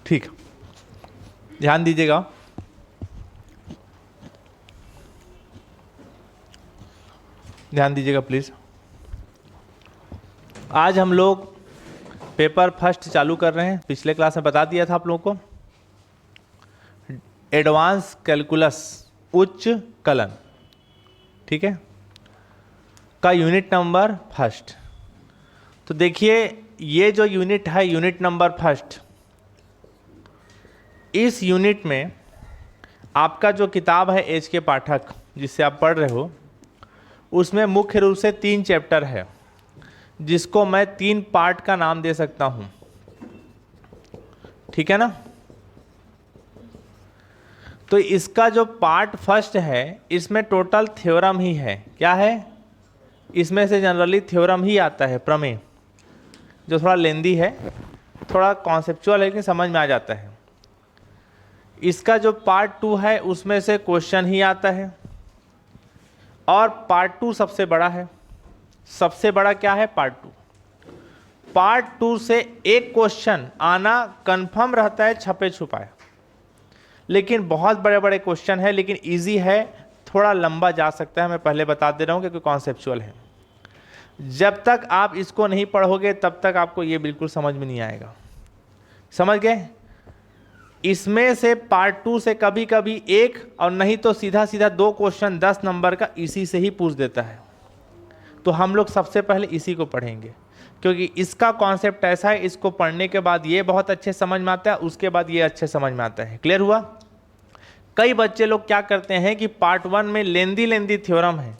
ठीक, ध्यान दीजिएगा। ध्यान दीजिएगा प्लीज। आज हम लोग पेपर फर्स्ट चालू कर रहे हैं। पिछले क्लास में बता दिया था आप लोगों को, एडवांस कैलकुलस, उच्च कलन, ठीक है, का यूनिट नंबर फर्स्ट। तो देखिए ये जो यूनिट है, यूनिट नंबर फर्स्ट, इस यूनिट में आपका जो किताब है एच के पाठक जिससे आप पढ़ रहे हो, उसमें मुख्य रूप से 3 चैप्टर है, जिसको मैं 3 पार्ट का नाम दे सकता हूं, ठीक है ना। तो इसका जो पार्ट फर्स्ट है, इसमें टोटल थ्योरम ही है। क्या है? इसमें से जनरली थ्योरम ही आता है, प्रमेय, जो थोड़ा लेंदी है, थोड़ा कॉन्सेप्चुअल है, लेकिन समझ में आ जाता है। इसका जो पार्ट 2 है, उसमें से क्वेश्चन ही आता है, और पार्ट 2 सबसे बड़ा है। सबसे बड़ा क्या है? पार्ट 2। पार्ट 2 से एक क्वेश्चन आना कंफर्म रहता है, छपे छुपाए, लेकिन बहुत बड़े बड़े क्वेश्चन है, लेकिन इजी है, थोड़ा लंबा जा सकता है। मैं पहले बता दे रहा हूं क्योंकि कॉन्सेप्चुअल है। जब तक आप इसको नहीं पढ़ोगे तब तक आपको ये बिल्कुल समझ में नहीं आएगा। समझ गए? इसमें से पार्ट 2 से कभी कभी एक और नहीं तो सीधा सीधा 2 क्वेश्चन 10 नंबर का इसी से ही पूछ देता है। तो हम लोग सबसे पहले इसी को पढ़ेंगे, क्योंकि इसका कॉन्सेप्ट ऐसा है, इसको पढ़ने के बाद ये बहुत अच्छे समझ में आता है, उसके बाद ये अच्छे समझ में आता है। क्लियर हुआ? कई बच्चे लोग क्या करते हैं कि पार्ट 1 में लेंदी थ्योरम है,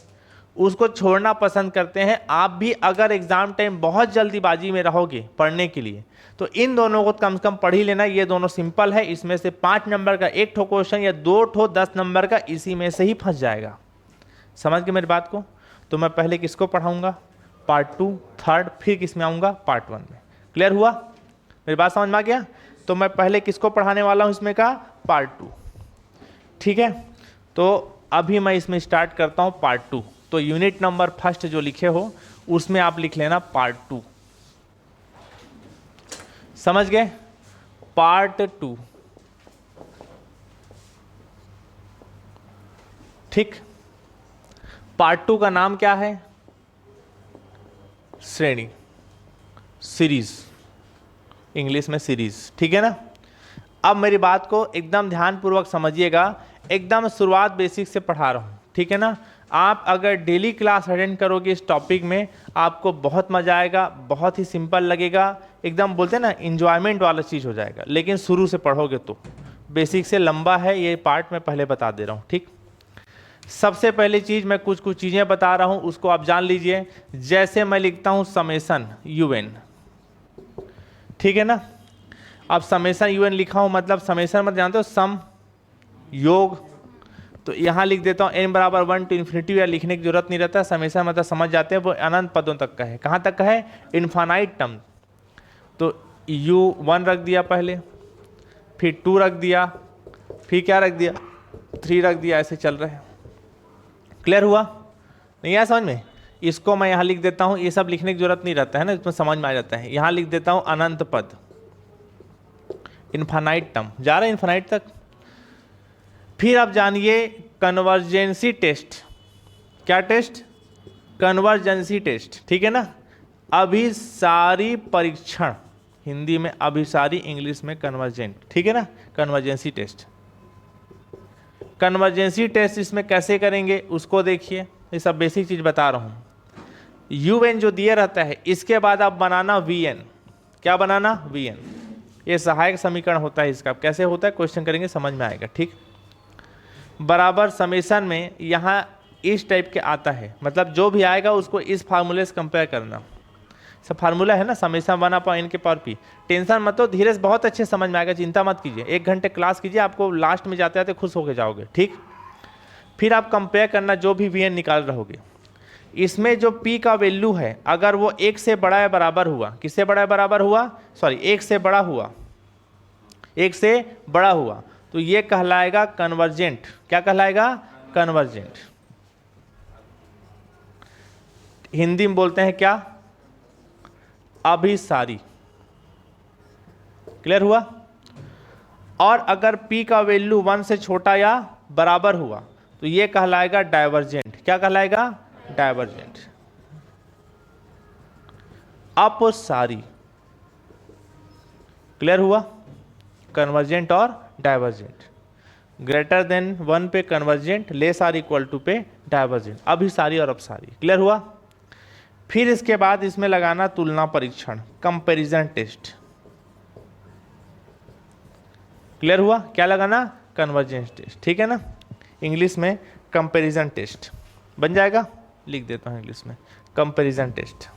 उसको छोड़ना पसंद करते हैं। आप भी अगर एग्जाम टाइम बहुत जल्दीबाजी में रहोगे पढ़ने के लिए, तो इन दोनों को कम से कम पढ़ ही लेना। ये दोनों सिंपल है, इसमें से 5 नंबर का एक ठो क्वेश्चन या 2 ठो 10 नंबर का इसी में से ही फंस जाएगा। समझ गए मेरी बात को? तो मैं पहले किसको पढ़ाऊंगा? पार्ट 2, थर्ड, फिर किस में आऊंगा? पार्ट 1 में। क्लियर हुआ? मेरी बात समझ में आ गया? तो मैं पहले किसको पढ़ाने वाला हूं इसमें का? पार्ट 2, ठीक है। तो अभी मैं इसमें स्टार्ट करता हूं पार्ट 2। तो यूनिट नंबर फर्स्ट जो लिखे हो उसमें आप लिख लेना पार्ट 2। समझ गए? पार्ट 2, ठीक। पार्ट 2 का नाम क्या है? श्रेणी, सीरीज, इंग्लिश में सीरीज, ठीक है ना। अब मेरी बात को एकदम ध्यानपूर्वक समझिएगा, एकदम शुरुआत बेसिक से पढ़ा रहा हूं, ठीक है ना। आप अगर डेली क्लास अटेंड करोगे इस टॉपिक में, आपको बहुत मजा आएगा, बहुत ही सिंपल लगेगा, एकदम बोलते हैं ना इंजॉयमेंट वाला चीज हो जाएगा। लेकिन शुरू से पढ़ोगे तो बेसिक से लंबा है ये पार्ट, मैं पहले बता दे रहा हूं, ठीक। सबसे पहली चीज मैं कुछ चीजें बता रहा हूं, उसको आप जान लीजिए। जैसे मैं लिखता हूं समेसन UN, ठीक है ना। अब समेसन UN लिखा हूं, मतलब समेसन मतलब जानते हो, सम, योग। तो यहां लिख देता हूं n बराबर 1 to इन्फिनिटी, या लिखने की जरूरत नहीं रहता। समेसन मतलब समझ जाते हैं, वो अनंत पदों तक का है। कहां तक का है? Infinite term. तो U1 रख दिया पहले, फिर 2 रख दिया, फिर क्या रख दिया? 3 रख दिया, ऐसे चल रहे हैं। क्लियर हुआ? नहीं आया समझ में? इसको मैं यहां लिख देता हूं, ये सब लिखने की जरूरत नहीं रहता है ना, इसमें समझ में आ जाता है। यहां लिख देता हूं अनंत पद, इनफाइनाइट टर्म, जा रहा है इनफाइनाइट तक। फिर आप जानिए कन्वर्जेंसी टेस्ट। क्या टेस्ट? कन्वर्जेंसी टेस्ट, ठीक है ना। अभिसारी परीक्षण, हिंदी में अभिसारी, इंग्लिश में कन्वर्जेंट, ठीक है ना। कन्वर्जेंसी टेस्ट, कन्वर्जेंसी टेस्ट इसमें कैसे करेंगे उसको देखिए। ये सब बेसिक चीज बता रहा हूं। UN जो दिया रहता है, इसके बाद आप बनाना VN। क्या बनाना? VN। ये सहायक समीकरण होता है इसका। कैसे होता है क्वेश्चन करेंगे, समझ में आएगा, ठीक। बराबर समेसन में यहां इस टाइप के आता है, मतलब जो भी आएगा उसको इस फार्मूले से कंपेयर करना। सब फार्मूला है ना, समेसन 1/n के पावर p। टेंशन मत लो, धीरे से बहुत अच्छे समझ में आएगा, चिंता मत कीजिए। 1 घंटे क्लास कीजिए, आपको लास्ट में जाते जाते खुश होके जाओगे, ठीक। फिर आप कंपेयर करना जो भी VN निकाल रहोगे। इसमें जो p का वैल्यू है, अगर वो 1 से बड़ा या बराबर हुआ, किससे बड़ा या बराबर हुआ? सॉरी, 1 से बड़ा हुआ, 1 से बड़ा हुआ, तो ये कहलाएगा कन्वर्जेंट। क्या कहलाएगा? कन्वर्जेंट। हिंदी में बोलते हैं क्या? अभिसारी। क्लियर हुआ? और अगर p का वैल्यू 1 से छोटा या बराबर हुआ तो ये कहलाएगा डाइवर्जेंट। क्या कहलाएगा? डाइवर्जेंट। अपसारी। क्लियर हुआ? कन्वर्जेंट और डाइवर्जेंट। ग्रेटर देन 1 पे convergent, less or equal to पे डाइवर्जेंट। अभिसारी और अपसारी। क्लियर हुआ? फिर इसके बाद इसमें लगाना तुलना परीक्षण, कंपैरिजन टेस्ट। क्लियर हुआ? क्या लगाना? Convergence test. ठीक है ना? इंग्लिश में कंपैरिजन टेस्ट बन जाएगा, लिख देता हूं इंग्लिश में कंपैरिजन टेस्ट।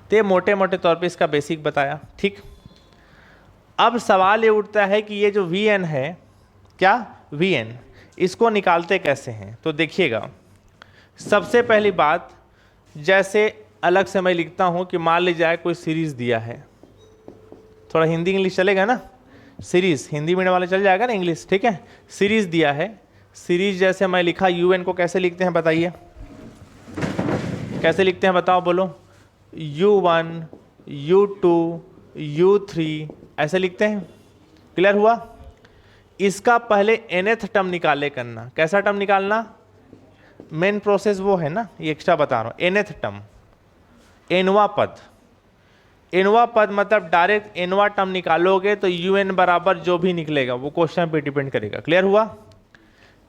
तो ये मोटे मोटे तौर पे इसका बेसिक बताया। ठीक, अब सवाल ये उठता है कि ये जो Vn है, क्या Vn, इसको निकालते कैसे हैं? तो देखिएगा, सबसे पहली बात, जैसे अलग से मैं लिखता हूं कि मान लीजिए कोई सीरीज दिया है, थोड़ा हिंदी इंग्लिश चलेगा ना, सीरीज हिंदी मीडियम वाले चल जाएगा ना इंग्लिश, ठीक है। सीरीज दिया है, सीरीज जैसे मैं लिखा UN को कैसे लिखते हैं बताइए, कैसे लिखते हैं बताओ, बोलो। U1 U2 U3 ऐसे लिखते हैं। क्लियर हुआ? इसका पहले nth टर्म निकाले करना। कैसा टर्म निकालना? मेन प्रोसेस वो है ना, ये एक्स्ट्रा बता रहा हूं। nth टर्म, nवा पद, nवा पद मतलब डायरेक्ट nवा टर्म निकालोगे तो UN बराबर जो भी निकलेगा वो क्वेश्चन पे डिपेंड करेगा। क्लियर हुआ?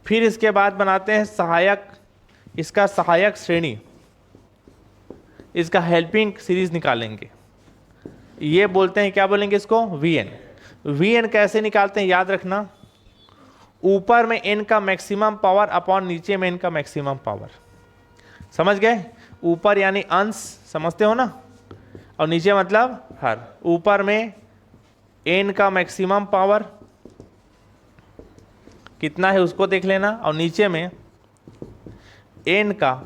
फिर इसके बाद बनाते हैं सहायक, इसका सहायक श्रेणी, इसका हेल्पिंग सीरीज निकालेंगे। ये बोलते हैं, क्या बोलेंगे इसको? Vn। Vn कैसे निकालते हैं याद रखना, ऊपर में n का मैक्सिमम पावर अपॉन नीचे में n का मैक्सिमम पावर। समझ गए? ऊपर यानी अंश, समझते हो ना, और नीचे मतलब हर। ऊपर में n का मैक्सिमम पावर कितना है उसको देख लेना, और नीचे में n का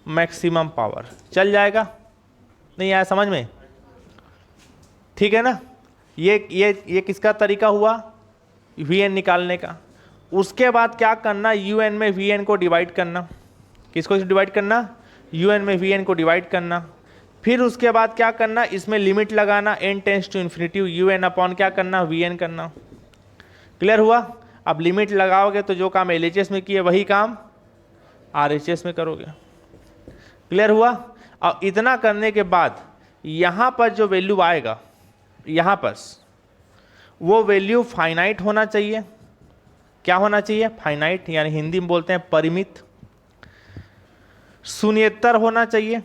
मैक्सिमम पावर। चल जाएगा? नहीं आया समझ में? ठीक है ना? ये किसका तरीका हुआ? Vn निकालने का। उसके बाद क्या करना, UN में Vn को डिवाइड करना। किसको डिवाइड करना? UN में Vn को डिवाइड करना। फिर उसके बाद क्या करना, इसमें लिमिट लगाना, n tends to infinity UN upon क्या करना, Vn करना। क्लियर हुआ? अब लिमिट लगाओगे तो जो काम LHS में किए वही काम RHS में करोगे। क्लियर हुआ? और इतना करने के बाद यहां पर जो वैल्यू आएगा, यहां पर वो वैल्यू फाइनाइट होना चाहिए। क्या होना चाहिए? फाइनाइट, यानी हिंदी में बोलते हैं परिमित। शून्येतर होना चाहिए।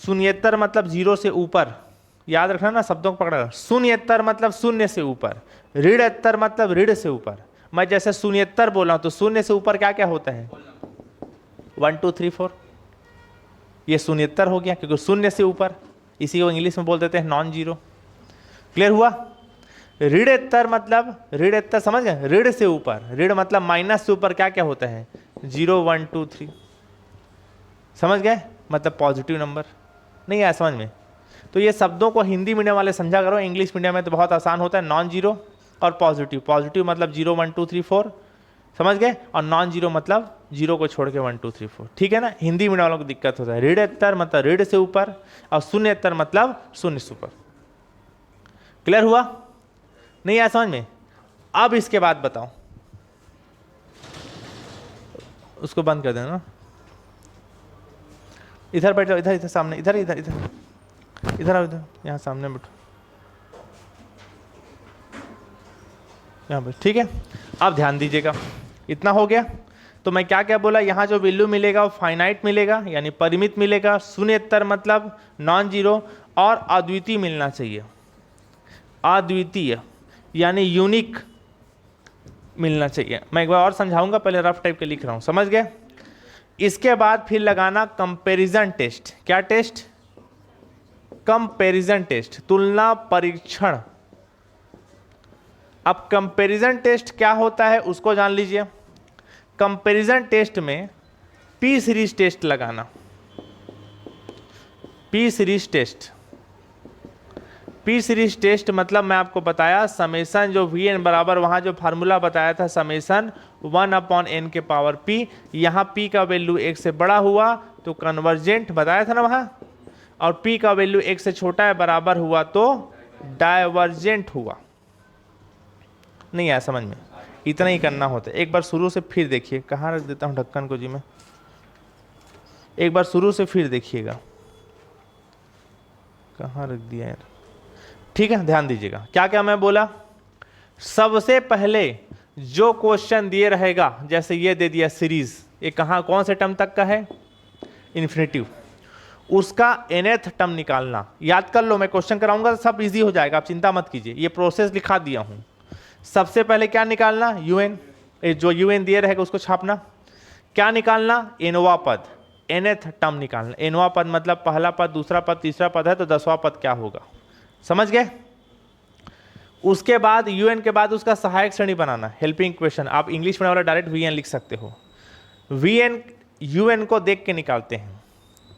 शून्येतर मतलब 0 से ऊपर, याद रखना ना, शब्दों को पकड़ा। शून्येतर मतलब शून्य से ऊपर, ऋणेतर मतलब ऋण से ऊपर। मैं जैसे शून्येतर बोला हूं तो शून्य से ऊपर क्या क्या होता है? 1 2 3 4, ये शून्येतर हो गया क्योंकि शून्य से ऊपर, इसी को इंग्लिश में बोल देते हैं नॉन जीरो। क्लियर हुआ? ऋणेतर मतलब, ऋणेतर समझ गए, ऋण से ऊपर, ऋण मतलब माइनस से ऊपर क्या क्या होता है? 0 1 2 3। समझ गए? मतलब पॉजिटिव नंबर। नहीं आया समझ में? तो ये शब्दों को हिंदी मीडियम वाले समझा करो, इंग्लिश मीडियम में तो बहुत आसान होता है। नॉन जीरो और पॉजिटिव, पॉजिटिव मतलब 0 1 2 3 4, समझ गए, और नॉन जीरो मतलब 0 को छोड़ के 1 2 3 4। ठीक है ना? हिंदी मीडियम वालों को दिक्कत होता है। ऋणेतर मतलब ऋण से ऊपर, और शून्येतर मतलब शून्य से ऊपर। क्लियर हुआ? नहीं आया समझ में? अब इसके बाद बताओ, उसको बंद कर देना, इधर बैठ जाओ, इधर इधर सामने, इधर इधर इधर इधर आओ, इधर यहाँ सामने बैठो, यहाँ पर। ठीक है? अब ध्यान दीजिएगा, इतना हो गया। तो मैं क्या क्या बोला, यहाँ जो वैल्यू मिलेगा वो फाइनाइट मिलेगा, यानी परिमित मिलेगा। शून्येतर मतलब नॉन जीरो, और अद्वितीय मिलना चाहिए। अद्वितीय यानी यूनिक मिलना चाहिए। मैं एक बार और समझाऊंगा, पहले रफ टाइप के लिख रहा हूं, समझ गए? इसके बाद फिर लगाना कंपैरिजन टेस्ट। क्या टेस्ट? कंपैरिजन टेस्ट, तुलना परीक्षण। अब कंपैरिजन टेस्ट क्या होता है उसको जान लीजिए। कंपैरिजन टेस्ट में पी सीरीज टेस्ट लगाना। P series test, P series test मतलब मैं आपको बताया, समेसन जो Vn बराबर, वहां जो फार्मूला बताया था, समेसन 1 अपॉन n के पावर p। यहाँ p का वैल्यू 1 से बड़ा हुआ तो कन्वर्जेंट बताया था ना वहां, और p का वैल्यू 1 से छोटा है बराबर हुआ तो डाइवर्जेंट हुआ। नहीं आया समझ में, इतना ही करना होता है। एक बार शुरू से फिर देखिए, कहाँ रख देता हूँ ढक्कन को जी मैं, एक बार शुरू से फिर देखिएगा, कहाँ रख दिया यार। ठीक है, ध्यान दीजिएगा क्या क्या मैं बोला। सबसे पहले जो क्वेश्चन दिए रहेगा, जैसे ये दे दिया सीरीज, ये कहाँ कौन से टर्म तक का है, इन्फिनेटिव, उसका nth टर्म निकालना। याद कर लो, मैं क्वेश्चन कराऊंगा तो सब इजी हो जाएगा, आप चिंता मत कीजिए, ये प्रोसेस लिखा दिया हूं। सबसे पहले क्या निकालना, यूएन, जो यूएन दिए रहेगा उसको छापना। क्या निकालना, एनवा पद, nth टर्म निकालना। एनवा पद मतलब पहला पद, दूसरा पद, तीसरा पद है, तो 10वां पद क्या होगा, समझ गए। उसके बाद यूएन के बाद उसका सहायक श्रेणी बनाना, हेल्पिंग इक्वेशन। आप इंग्लिश में वाला डायरेक्ट वीएन लिख सकते हो। वीएन यूएन को देख के निकालते हैं।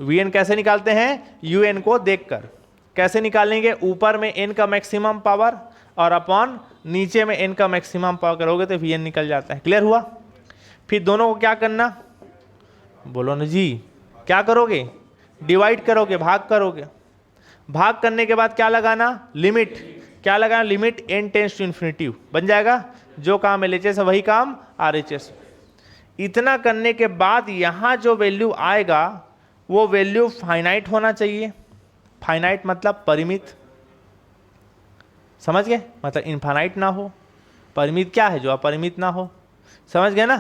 वीएन कैसे निकालते हैं, यूएन को देखकर। कैसे निकालेंगे, ऊपर में एन का मैक्सिमम पावर और अपॉन नीचे में एन का मैक्सिमम पावर करोगे तो वीएन निकल जाता है। क्लियर हुआ। फिर दोनों को क्या करना, बोलो ना जी, क्या करोगे, डिवाइड करोगे, भाग करोगे। भाग करने के बाद क्या लगाना, लिमिट। क्या लगाना, limit n tends to infinity, बन जाएगा जो काम LHS है वही काम RHS। इतना करने के बाद यहां जो वैल्यू आएगा वो वैल्यू फाइनाइट होना चाहिए। फाइनाइट मतलब परिमित, समझ गए, मतलब इनफाइनाइट ना हो। परिमित क्या है, जो अपरिमित ना हो, समझ गए ना,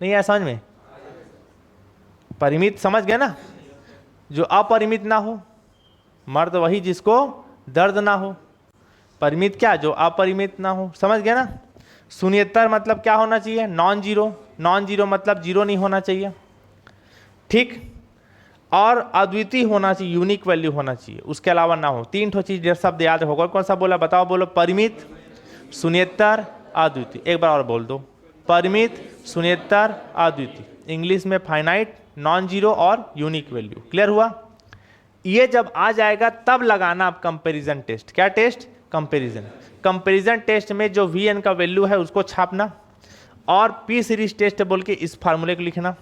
नहीं आया समझ में। परिमित समझ गए ना, जो अपरिमित ना हो। मर्द वही जिसको दर्द ना हो। परिमित क्या, जो अपरिमित ना हो, समझ गए ना। शून्येतर मतलब क्या होना चाहिए, नॉन जीरो। नॉन जीरो मतलब जीरो नहीं होना चाहिए, ठीक। और अद्वितीय होना चाहिए, यूनिक वैल्यू होना चाहिए, उसके अलावा ना हो। तीन ठो चीज शब्द याद होगा, कौन सा बोला बताओ, बोलो, परिमित, शून्येतर, अद्वितीय। एक बार और बोल दो, परिमित, शून्येतर, अद्वितीय। इंग्लिश में फाइनाइट, नॉन जीरो और यूनिक वैल्यू। क्लियर हुआ। ये जब आ जाएगा तब लगाना आप कंपैरिजन टेस्ट। क्या टेस्ट, कंपैरिजन। कंपैरिजन टेस्ट में जो वीएन का वैल्यू है उसको छापना और पी सीरीज टेस्ट बोल के इस फार्मूले को लिखना।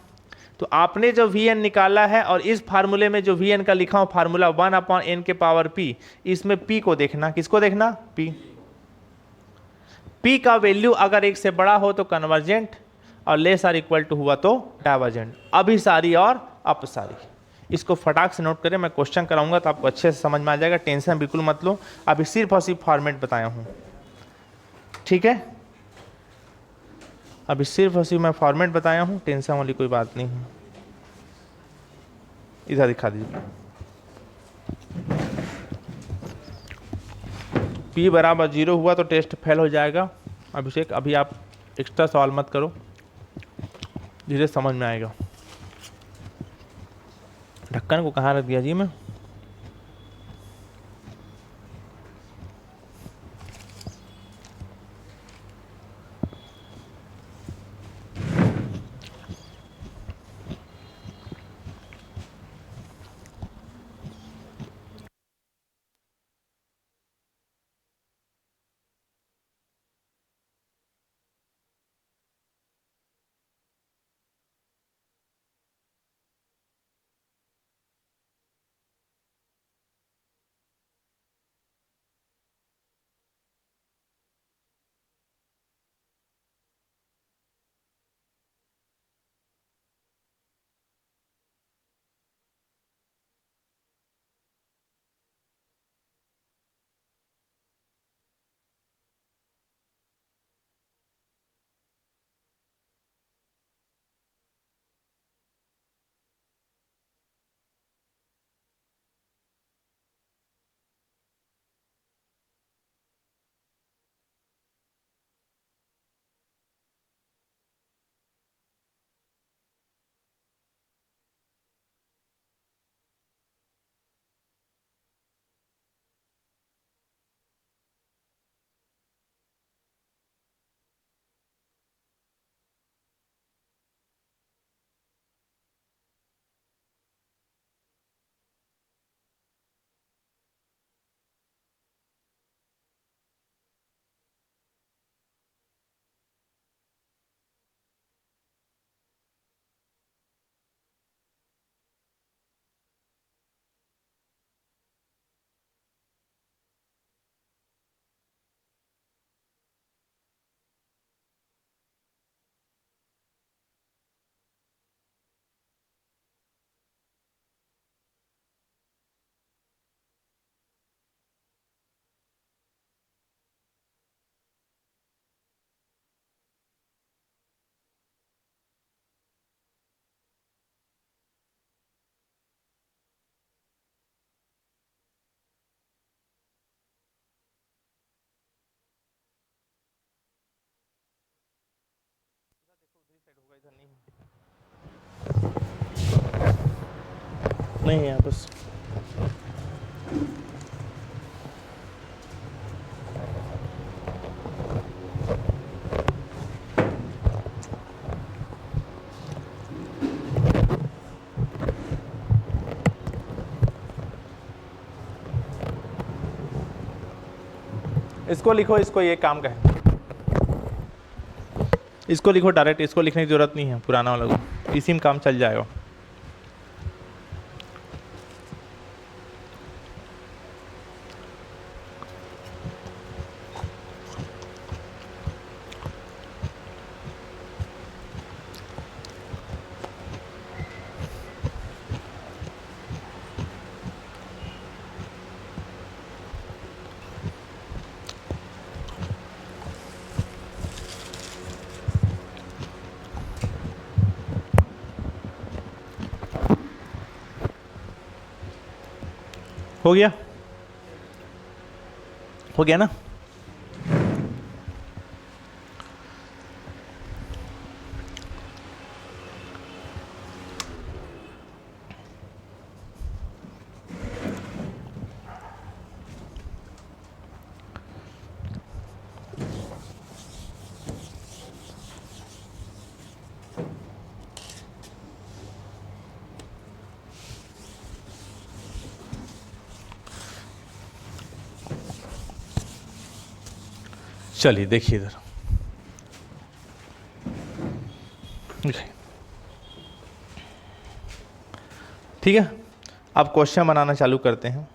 तो आपने जो वीएन निकाला है और इस फार्मूले में जो वीएन का लिखा हो फार्मूला 1/n के पावर p, इसमें p को देखना। किसको देखना, p। p का वैल्यू अगर एक से बड़ा हो तो कन्वर्जेंट और लेस आर इक्वल टू हुआ तो डाइवर्जेंट, अभिसारी और अपसारी। इसको फटाक से नोट करें, मैं क्वेश्चन कराऊंगा तो आपको अच्छे से समझ में आ जाएगा, टेंशन बिल्कुल मत लो। अभी सिर्फ और सिर्फ फॉर्मेट बताया हूं, ठीक है। अभी सिर्फ और सिर्फ मैं फॉर्मेट बताया हूं, टेंशन वाली कोई बात नहीं है। इधर दिखा दीजिए, p बराबर 0 हुआ तो टेस्ट फेल हो जाएगा। अभिषेक अभी आप एक्स्ट्रा सवाल मत करो, धीरे समझ में आएगा। ढक्कन को कहाँ रख दिया जी मैं, नहीं है बस। इसको लिखो, इसको, ये काम का है, इसको लिखो डायरेक्ट, इसको लिखने की जरूरत नहीं है पुराना वाला को, इसी में काम चल जाएगा। हो गया, हो गया ना? चलिए देखिए इधर, ठीक है। अब क्वेश्चन बनाना चालू करते हैं।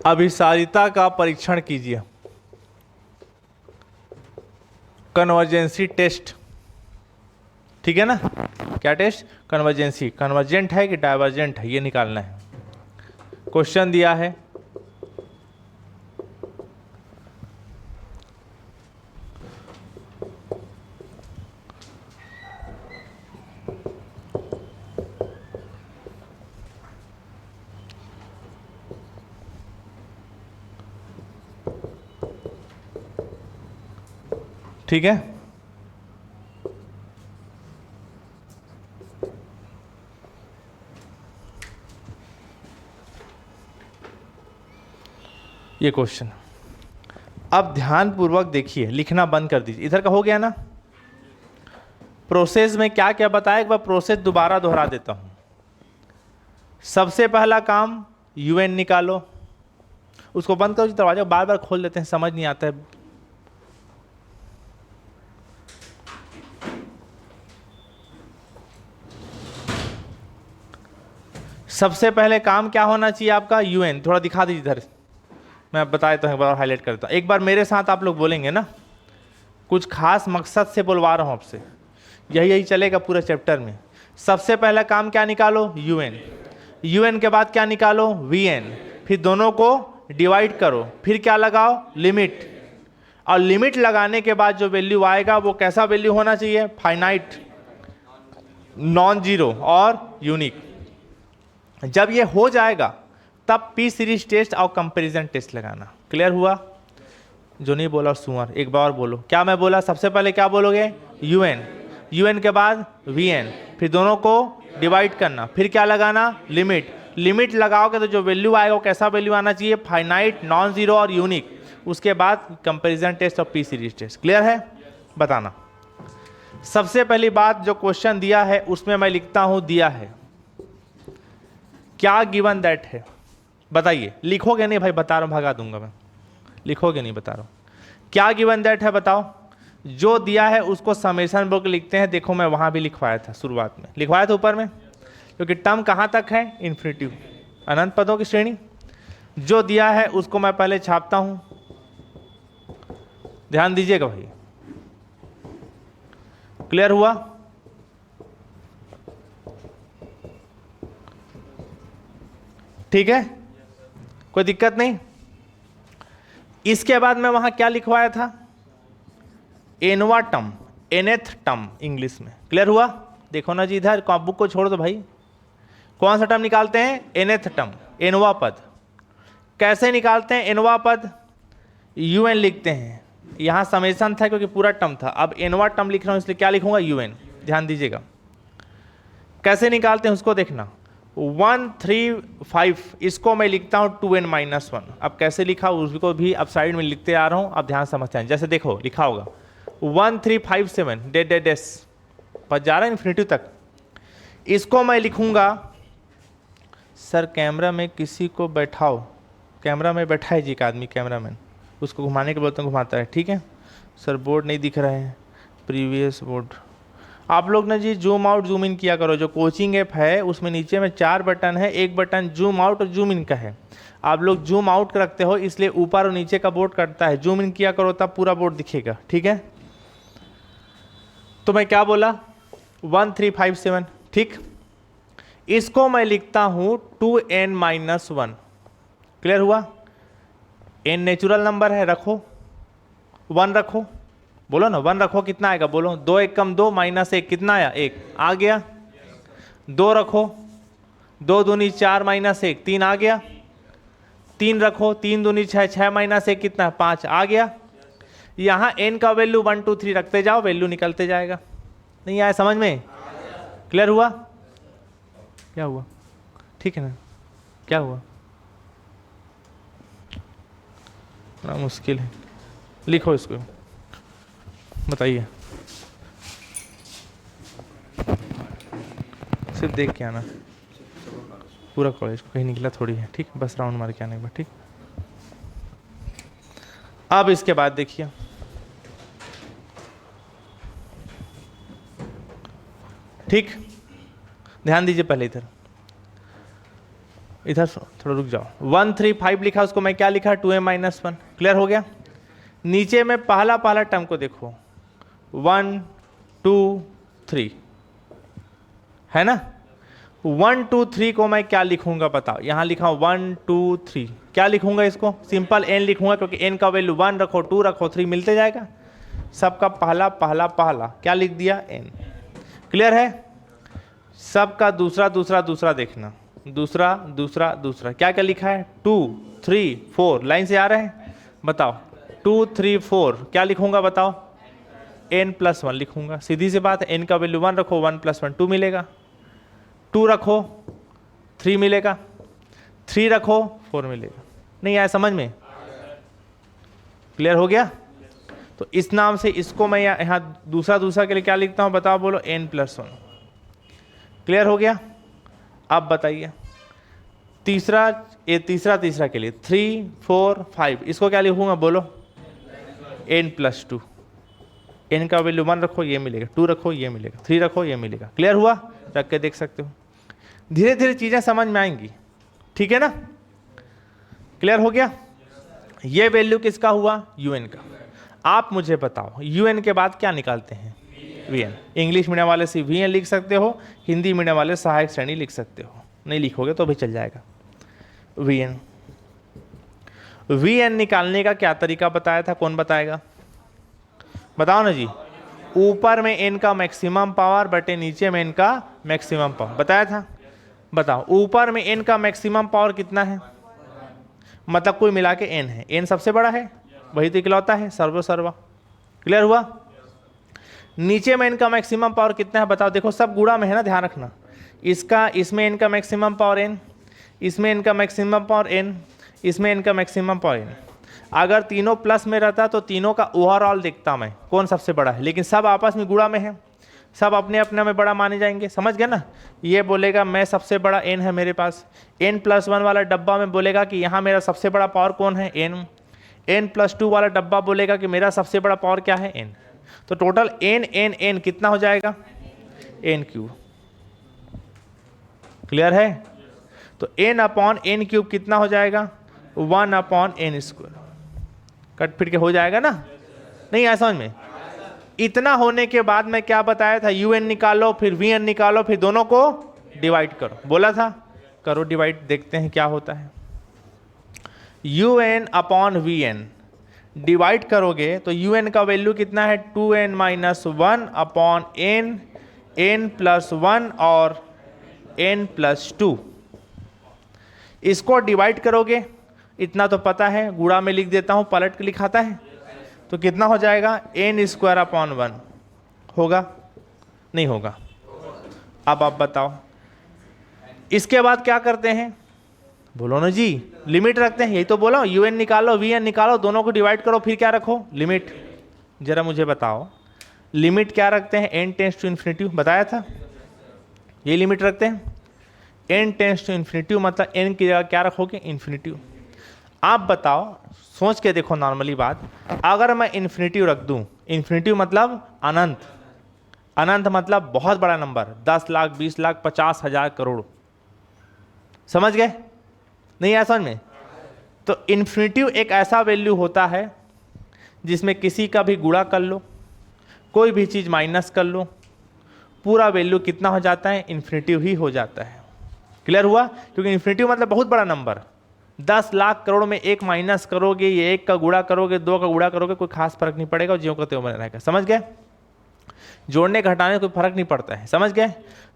अभिसारिता का परीक्षण कीजिए, कन्वर्जेंसी टेस्ट, ठीक है ना? क्या टेस्ट? कन्वर्जेंसी, कन्वर्जेंट है कि डाइवर्जेंट है, ये निकालना है। क्वेश्चन दिया है, ठीक है? ये क्वेश्चन, अब ध्यान पूर्वक देखिए, लिखना बंद कर दीजिए। इधर का हो गया ना? प्रोसेस में क्या क्या बताया, एक बार प्रोसेस दोबारा दोहरा देता हूं। सबसे पहला काम यूएन निकालो, उसको बंद करो, दरवाजा बार बार खोल देते हैं, समझ नहीं आता है। सबसे पहले काम क्या होना चाहिए आपका? यूएन। थोड़ा दिखा दीजिए इधर, मैं बताया तो एक बार हाईलाइट करता हूँ। एक बार मेरे साथ आप लोग बोलेंगे ना, कुछ खास मकसद से बुलवा रहा हूँ आपसे, यही चलेगा पूरे चैप्टर में। सबसे पहला काम क्या निकालो? यूएन। यूएन के बाद क्या निकालो? वीएन। फिर दोनों को डिवाइड करो, फिर क्या लगाओ? लिमिट। और लिमिट लगाने के बाद जो वैल्यू आएगा वो कैसा वैल्यू होना चाहिए? फाइनाइट, नॉन जीरो और यूनिक। जब ये हो जाएगा तब पी सीरीज टेस्ट और कंपैरिजन टेस्ट लगाना। क्लियर हुआ? जो नहीं बोला सुअर, एक बार बोलो। क्या मैं बोला? सबसे पहले क्या बोलोगे? यूएन। यूएन के बाद वीएन, फिर दोनों को डिवाइड करना, फिर क्या लगाना? लिमिट। लिमिट लगाओगे तो जो वैल्यू आएगा वो कैसा वैल्यू आना चाहिए? फाइनाइट, नॉन जीरो और यूनिक। उसके बाद कंपैरिजन टेस्ट और पी सीरीज टेस्ट। क्लियर है? बताना। सबसे पहली बात, जो क्वेश्चन दिया है उसमें मैं लिखता हूं दिया है, क्या गिवन दैट है? बताइए। लिखोगे नहीं भाई, बता रहा हूं, भगा दूंगा मैं। लिखोगे नहीं, बता रहा हूं। क्या गिवन दैट है बताओ? जो दिया है उसको समेशन बोल के लिखते हैं। देखो मैं वहां भी लिखवाया था, शुरुआत में लिखवाया था ऊपर में, क्योंकि टर्म कहां तक है? इन्फिनिटिव, अनंत पदों की श्रेणी। जो दिया है उसको मैं पहले छापता हूं, ध्यान दीजिएगा भाई। क्लियर हुआ? ठीक है, कोई दिक्कत नहीं। इसके बाद मैं वहां क्या लिखवाया था? एनवा टर्म, एनेथ टर्म इंग्लिश में। क्लियर हुआ? देखो ना जी, इधर बुक को छोड़ दो भाई। कौन सा टर्म निकालते हैं? एनेथ टर्म, एनवा पद। कैसे निकालते हैं एनवा पद? यू एन लिखते हैं, यहाँ समेशन था क्योंकि पूरा टर्म था, अब एनवा टर्म लिख रहा हूँ इसलिए क्या लिखूंगा, यू एन। ध्यान दीजिएगा कैसे निकालते हैं उसको देखना। 1 3 5 इसको मैं लिखता हूँ 2n-1। अब कैसे लिखा उसको भी अब साइड में लिखते आ रहा हूँ, अब ध्यान समझते हैं। जैसे देखो लिखा होगा 1 3 5 7 डेस पर जा रहा है इन्फिनिटी तक। इसको मैं लिखूंगा, सर कैमरा में किसी को बैठाओ, कैमरा में बैठा है जी एक आदमी कैमरामैन, उसको घुमाने के बोलते हैं घुमाता है, ठीक है सर। बोर्ड नहीं दिख रहे हैं, प्रीवियस बोर्ड। आप लोग ने जी जूम आउट जूम इन किया करो, जो कोचिंग ऐप है उसमें नीचे में 4 बटन है, एक बटन जूम आउट और जूम इन का है। आप लोग जूम आउट रखते हो इसलिए ऊपर और नीचे का बोर्ड कटता है, जूम इन किया करो तब पूरा बोर्ड दिखेगा, ठीक है। तो मैं क्या बोला 1 3 5 7, ठीक। इसको मैं लिखता हूं 2n-1। क्लियर हुआ। n नेचुरल नंबर है, रखो 1 रखो, बोलो ना 1 रखो, कितना आएगा बोलो, 2 1 कम 2 -1 कितना आया 1 आ गया। 2 रखो, 2 दूनी 4 -1 3 आ गया। 3 रखो, 3 दूनी 6 6 -1 कितना 5 आ गया। यहाँ n का वैल्यू 1 2 3 रखते जाओ, वैल्यू निकलते जाएगा। नहीं आया समझ में, क्लियर हुआ। क्या हुआ, ठीक है ना, क्या हुआ, बड़ा मुश्किल है, लिखो इसको, बताइए, सिर्फ देख के आना, पूरा कॉलेज को कहीं निकला थोड़ी है, ठीक, बस राउंड मार के आने के बाद, ठीक। अब इसके बाद देखिए ठीक, ध्यान दीजिए पहले इधर थोड़ा रुक जाओ। 1 3 5 लिखा, उसको मैं क्या लिखा 2n-1। क्लियर हो गया। नीचे में पहला टर्म को देखो 1 2 3 है ना। 1 2 3 को मैं क्या लिखूंगा बताओ, यहां लिखा 1 2 3, क्या लिखूंगा इसको, सिंपल n लिखूंगा क्योंकि n का वैल्यू 1 रखो 2 रखो 3 मिलते जाएगा। सबका पहला क्या लिख दिया n। क्लियर है। सबका दूसरा देखना, दूसरा क्या क्या लिखा है 2 3 4, लाइन से आ रहे हैं बताओ। 2 3 4 क्या लिखूंगा बताओ, n+1 लिखूंगा, सीधी सी बात है। n का वैल्यू 1 रखो 1 + 1 2 मिलेगा, 2 रखो 3 मिलेगा, 3 रखो 4 मिलेगा। नहीं आया समझ में, क्लियर हो गया। तो इस नाम से इसको मैं यहाँ दूसरा के लिए क्या लिखता हूँ बताओ बोलो, n+1। क्लियर हो गया। अब बताइए तीसरा के लिए 3 4 5, इसको क्या लिखूंगा बोलो, n+2। n का वैल्यू 1 रखो ये मिलेगा, 2 रखो ये मिलेगा, 3 रखो ये मिलेगा। क्लियर हुआ, रख के देख सकते हो। धीरे धीरे चीजें समझ में आएंगी, ठीक है ना। क्लियर हो गया। ये वैल्यू किसका हुआ, un का। आप मुझे बताओ un के बाद क्या निकालते हैं, vn। इंग्लिश मीडियम वाले से vn लिख सकते हो, हिंदी मीडियम वाले सहायक श्रेणी लिख सकते हो, नहीं लिखोगे तो भी चल जाएगा। vn निकालने का क्या तरीका बताया था, कौन बताएगा बताओ ना जी। ऊपर में n का मैक्सिमम पावर बटे नीचे में n का मैक्सिमम पावर बताया था। बताओ ऊपर में n का मैक्सिमम पावर कितना है, मतलब कोई मिला के n है, n सबसे बड़ा है, वही तो इकलौता है सर्वा। क्लियर हुआ। नीचे में n का मैक्सिमम पावर कितना है बताओ, देखो सब गुणा में है ना, ध्यान रखना। इसमें n का मैक्सिमम पावर n, इसमें n का मैक्सिमम पावर n, इसमें n का मैक्सिमम पावर n। अगर तीनों प्लस में रहता तो तीनों का ओवरऑल देखता मैं कौन सबसे बड़ा है, लेकिन सब आपस में गुणा में है, सब अपने अपने में बड़ा माने जाएंगे, समझ गए ना। ये बोलेगा मैं सबसे बड़ा n है मेरे पास, n+1 वाला डब्बा में बोलेगा कि यहाँ मेरा सबसे बड़ा पावर कौन है n, n+2 वाला डब्बा बोलेगा कि मेरा सबसे बड़ा पावर क्या है n। तो टोटल n कितना हो जाएगा, n3। क्लियर है। तो n/n³ कितना हो जाएगा, 1/n²। कट फिट के हो जाएगा ना, नहीं आया समझ में। इतना होने के बाद मैं क्या बताया था, un निकालो फिर vn निकालो फिर दोनों को डिवाइड करो, बोला था। करो डिवाइड, देखते हैं क्या होता है। un/vn डिवाइड करोगे तो un का वैल्यू कितना है 2n-1/n, n+1 और n+2। इसको डिवाइड करोगे इतना तो पता है, गुणा में लिख देता हूँ, पलट के लिखाता है, तो कितना हो जाएगा n स्क्वायर अपॉन 1 होगा, नहीं होगा। अब आप बताओ इसके बाद क्या करते हैं, बोलो ना जी, लिमिट रखते हैं, यही तो बोला, un निकालो vn निकालो, दोनों को डिवाइड करो, फिर क्या रखो, लिमिट। जरा मुझे बताओ लिमिट क्या रखते हैं, n टेंस टू इन्फिनिटी, बताया था ये लिमिट रखते हैं, n टेंस टू इन्फिनिटी मतलब n की जगह क्या रखोगे, इन्फिनिटी। आप बताओ, सोच के देखो नॉर्मली बात, अगर मैं इन्फिनिटी रख दूं, इन्फिनिटी मतलब अनंत, अनंत मतलब बहुत बड़ा नंबर, 10 लाख 20 लाख 50,000 करोड़, समझ गए, नहीं आया समझ में? तो इन्फिनिटी एक ऐसा वैल्यू होता है जिसमें किसी का भी गुणा कर लो, कोई भी चीज़ माइनस कर लो, पूरा वैल्यू कितना हो जाता है, इन्फिनिटी ही हो जाता है। क्लियर हुआ? क्योंकि इन्फिनिटी मतलब बहुत बड़ा नंबर, 10 लाख करोड़ में एक माइनस करोगे, ये एक का गुणा करोगे, दो का गुणा करोगे, कोई खास फर्क नहीं पड़ेगा, ज्यों का त्यों बना रहेगा। समझ गए? जोड़ने घटाने कोई फर्क नहीं पड़ता है। समझ गए?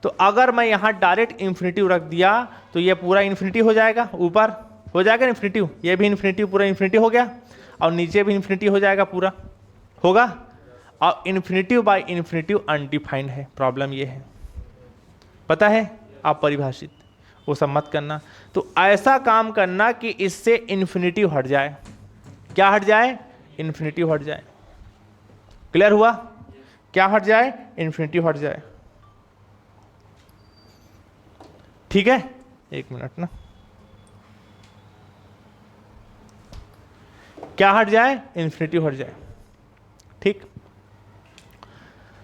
तो अगर मैं यहाँ डायरेक्ट इन्फिनिटी रख दिया तो ये पूरा इन्फिनिटी हो जाएगा, ऊपर हो जाएगा इन्फिनिटी, ये भी इन्फिनिटी, पूरा इन्फिनिटी हो गया, और नीचे भी इन्फिनिटी हो जाएगा, पूरा होगा। और इन्फिनिटी बाय इन्फिनिटी अनडिफाइंड है, प्रॉब्लम ये है, पता है आप परिभाषित, वो सब मत करना। तो ऐसा काम करना कि इससे इन्फिनिटी हट जाए, क्या हट जाए, इन्फिनिटी हट जाए। क्लियर हुआ? क्या हट जाए, इन्फिनिटी हट जाए। ठीक है, एक मिनट ना, क्या हट जाए, इन्फिनिटी हट जाए। ठीक,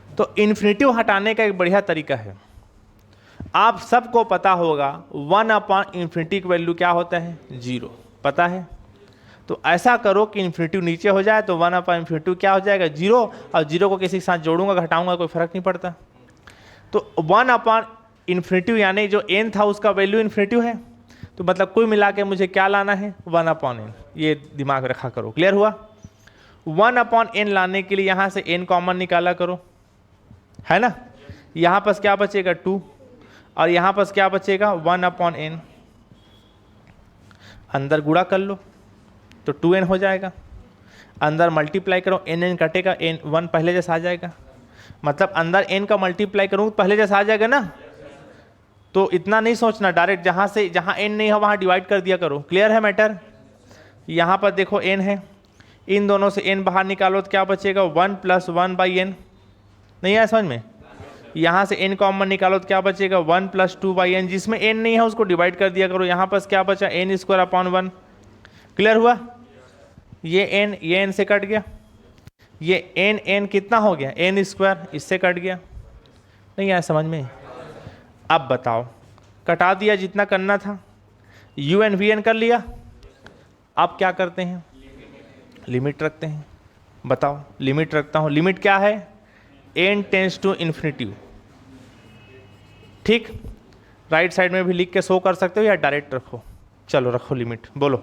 तो इन्फिनिटी हटाने का एक बढ़िया तरीका है, आप सबको पता होगा 1 अपॉन इन्फिनिटी की वैल्यू क्या होता है, 0, पता है। तो ऐसा करो कि इन्फिनिटी नीचे हो जाए, तो 1 अपॉन इन्फिनिटी क्या हो जाएगा, 0, और 0 को किसी के साथ जोड़ूंगा घटाऊंगा कोई फर्क नहीं पड़ता। तो 1 अपॉन इन्फिनिटी यानी जो n था उसका वैल्यू इन्फिनिटी है, तो मतलब कुल मिला के मुझे क्या लाना है, 1 अपॉन n, ये दिमाग रखा करो। क्लियर हुआ? 1 अपॉन n लाने के लिए यहाँ से n कॉमन निकाला करो, है ना, यहाँ पर क्या बचेगा 2, और यहाँ पर क्या बचेगा 1 अपॉन n, अंदर गुणा कर लो तो 2n हो जाएगा, अंदर मल्टीप्लाई करो n कटेगा, n 1 पहले जैसा आ जाएगा, मतलब अंदर n का मल्टीप्लाई करूँ पहले जैसा आ जाएगा ना। तो इतना नहीं सोचना, डायरेक्ट जहाँ से जहाँ n नहीं है वहाँ डिवाइड कर दिया करो। क्लियर है मैटर? यहाँ पर देखो n है, इन दोनों से n बाहर निकालो तो क्या बचेगा 1 + 1 / n, नहीं आया समझ में? यहाँ से n कॉमन निकालो तो क्या बचेगा 1 + 2 / n, जिसमें n नहीं है उसको डिवाइड कर दिया करो। यहाँ पर क्या बचा n स्क्वायर अपॉन 1। क्लियर हुआ? ये n से कट गया, ये n कितना हो गया, n स्क्वायर, इससे कट गया, नहीं आया समझ में? अब बताओ, कटा दिया जितना करना था, un vn कर लिया, अब क्या करते हैं, लिमिट रखते हैं। बताओ, लिमिट रखता हूँ, लिमिट क्या है, n टेंस टू इन्फिनिटी। ठीक, राइट साइड में भी लिख के शो कर सकते हो या डायरेक्ट रखो, चलो रखो लिमिट, बोलो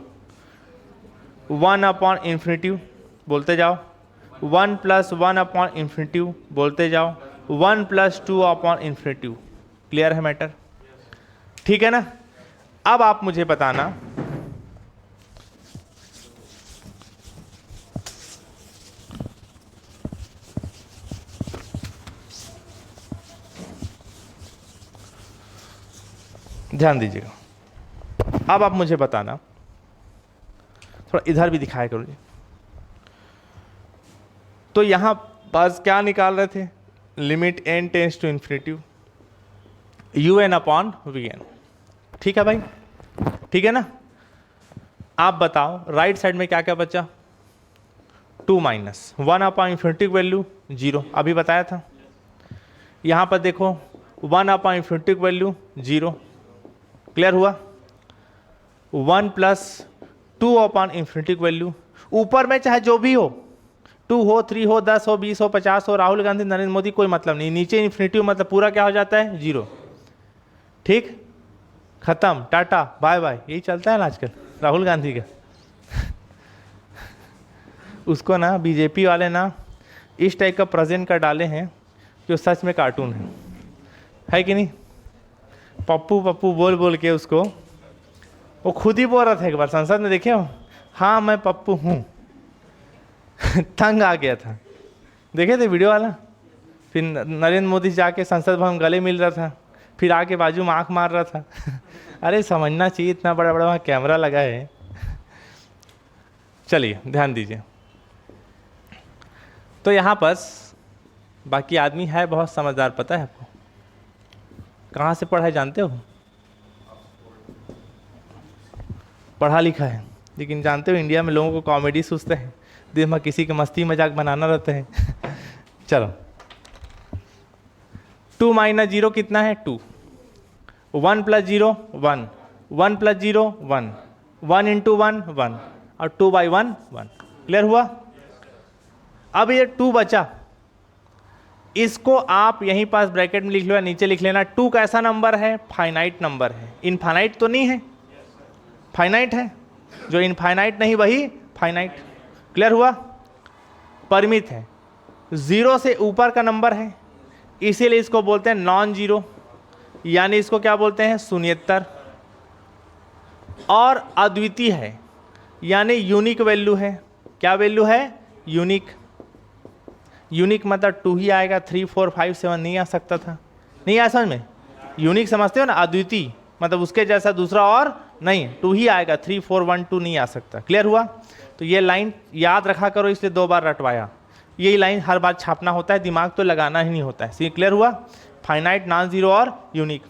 1 अपॉन इन्फिनिटी, बोलते जाओ, 1 + 1 अपॉन इन्फिनिटी, बोलते जाओ, 1 + 2 अपॉन इन्फिनिटी। क्लियर है मैटर? ठीक है ना? अब आप मुझे बताना, ध्यान दीजिएगा, अब आप मुझे बताना, थोड़ा इधर भी दिखाया करो जी। तो यहां बस क्या निकाल रहे थे, limit n tends to infinity un upon vn। ठीक है भाई, ठीक है ना? आप बताओ राइट साइड में क्या क्या बचा, 2 - 1 अपॉन इन्फिनिटी की वैल्यू 0, अभी बताया था। यहाँ पर देखो 1 अपॉन इन्फिनिटी की वैल्यू 0। क्लियर हुआ? 1 + 2 अपॉन इन्फिनिटी की वैल्यू, ऊपर में चाहे जो भी हो, 2 हो, 3 हो, 10 हो, 20 हो, 50 हो, राहुल गांधी, नरेंद्र मोदी, कोई मतलब नहीं, नीचे इन्फिनिटी मतलब पूरा क्या हो जाता है, 0। ठीक, खत्म, टाटा बाय बाय, यही चलता है ना आजकल राहुल गांधी का। उसको ना बीजेपी वाले ना इस टाइप का प्रेजेंट कर डाले हैं जो सच में कार्टून है कि नहीं? पप्पू पप्पू बोल बोल के उसको वो खुद ही बोल रहा था एक बार संसद में, देखे हो, हाँ मैं पप्पू हूँ। तंग आ गया था, देखे थे वीडियो वाला। फिर नरेंद्र मोदी जाके संसद भवन गले मिल रहा था, फिर आके बाजू में आँख मार रहा था। अरे समझना चाहिए, इतना बड़ा बड़ा वहाँ कैमरा लगा है। चलिए ध्यान दीजिए। तो यहाँ पर बाकी आदमी है बहुत समझदार, पता है आपको कहाँ से पढ़ा है जानते हो? पढ़ा लिखा है, लेकिन जानते हो इंडिया में लोगों को कॉमेडी सोचते हैं, दिन भर किसी के मस्ती मजाक बनाना रहता है। चलो 2 माइनस 0 कितना है? 2। 1 प्लस 0 1, 1 प्लस 0 1, 1 इंटू 1 1, और 2 बाई 1 1। क्लियर हुआ? अब ये 2 बचा, इसको आप यहीं पास ब्रैकेट में लिख लो या नीचे लिख लेना। 2 कैसा नंबर है? फाइनाइट नंबर है। इनफाइनाइट तो नहीं है, फाइनाइट है। जो इनफाइनाइट नहीं वही फाइनाइट। क्लियर हुआ? परिमित है, 0 से ऊपर का नंबर है, इसीलिए इसको बोलते हैं नॉन जीरो, यानी इसको क्या बोलते हैं? शून्येतर। और अद्वितीय है, यानी यूनिक वैल्यू है। क्या वैल्यू है? यूनिक। यूनिक मतलब 2 ही आएगा, 3 4 5 7 नहीं आ सकता था। नहीं आया समझ में? यूनिक समझते हो ना? अद्वितीय मतलब उसके जैसा दूसरा और नहीं, 2 ही आएगा, 3 4 1 2 नहीं आ सकता। क्लियर हुआ? तो ये लाइन याद रखा करो, इसलिए 2 बार रटवाया। यही लाइन हर बार छापना होता है, दिमाग तो लगाना ही नहीं होता है। क्लियर हुआ? फाइनाइट, नॉन जीरो और यूनिक।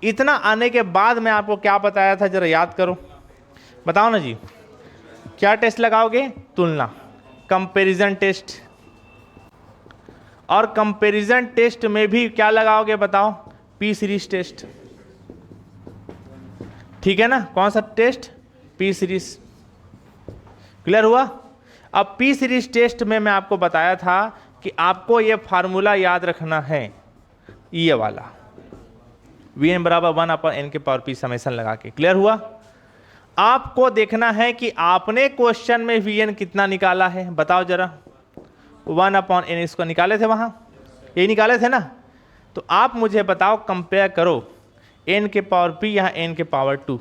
इतना आने के बाद मैं आपको क्या बताया था, जरा याद करो, बताओ ना जी। क्या टेस्ट लगाओगे? तुलना, कंपैरिजन टेस्ट। और कंपैरिजन टेस्ट में भी क्या लगाओगे बताओ? P series test. ठीक है ना? कौन सा टेस्ट? P series. क्लियर हुआ? अब पी सीरीज टेस्ट में मैं आपको बताया था कि आपको ये फार्मूला याद रखना है, ये वाला, वी एन बराबर 1/n के पावर पी समेशन लगा के। क्लियर हुआ? आपको देखना है कि आपने क्वेश्चन में वी एन कितना निकाला है, बताओ जरा। 1/n इसको निकाले थे वहां, यही निकाले थे ना? तो आप मुझे बताओ, कंपेयर करो n के पावर p यहाँ n के पावर 2,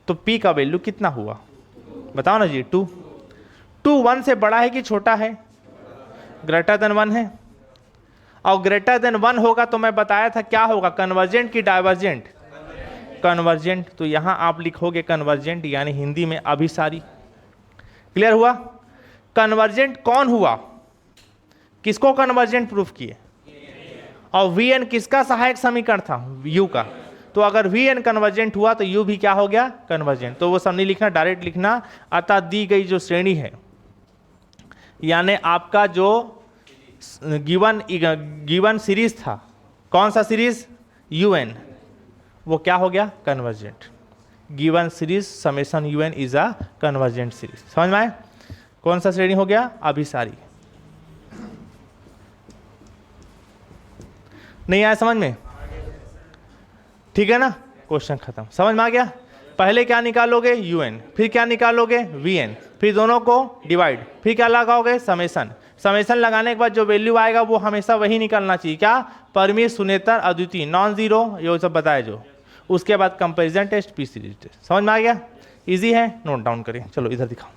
तो p का वैल्यू कितना हुआ बताओ ना जी। 2। 2 1 से बड़ा है कि छोटा है? ग्रेटर देन 1 है। और ग्रेटर देन 1 होगा तो मैं बताया था क्या होगा, कन्वर्जेंट की डाइवर्जेंट? कन्वर्जेंट। तो यहां आप लिखोगे कन्वर्जेंट, यानी हिंदी में अभिसारी। क्लियर हुआ? कन्वर्जेंट कौन हुआ? किसको कन्वर्जेंट प्रूफ किए? और वी एन किसका सहायक समीकरण था? यू का। तो अगर वी एन कन्वर्जेंट हुआ तो यू भी क्या हो गया? कन्वर्जेंट। तो वो सब नहीं लिखना, डायरेक्ट लिखना। अतः दी गई जो श्रेणी है, यानी आपका जो गिवन सीरीज था, कौन सा सीरीज? यूएन, वो क्या हो गया? Convergent. Given series summation UN is a convergent series. समझ में आए? कौन सा श्रेणी हो गया? अभिसारी। नहीं आया समझ में? ठीक है ना? क्वेश्चन खत्म। समझ में आ गया? पहले क्या निकालोगे? यूएन, फिर क्या निकालोगे? वीएन, फिर दोनों को डिवाइड, फिर क्या लगाओगे? समेशन। समेशन लगाने के बाद जो वैल्यू आएगा वो हमेशा वही निकलना चाहिए। क्या? परिमित, शून्येतर, अद्वितीय, नॉन जीरो, ये सब बताया जो। उसके बाद comparison test, P series test. समझ में आ गया? इजी है, नोट डाउन करें। चलो इधर दिखाओ।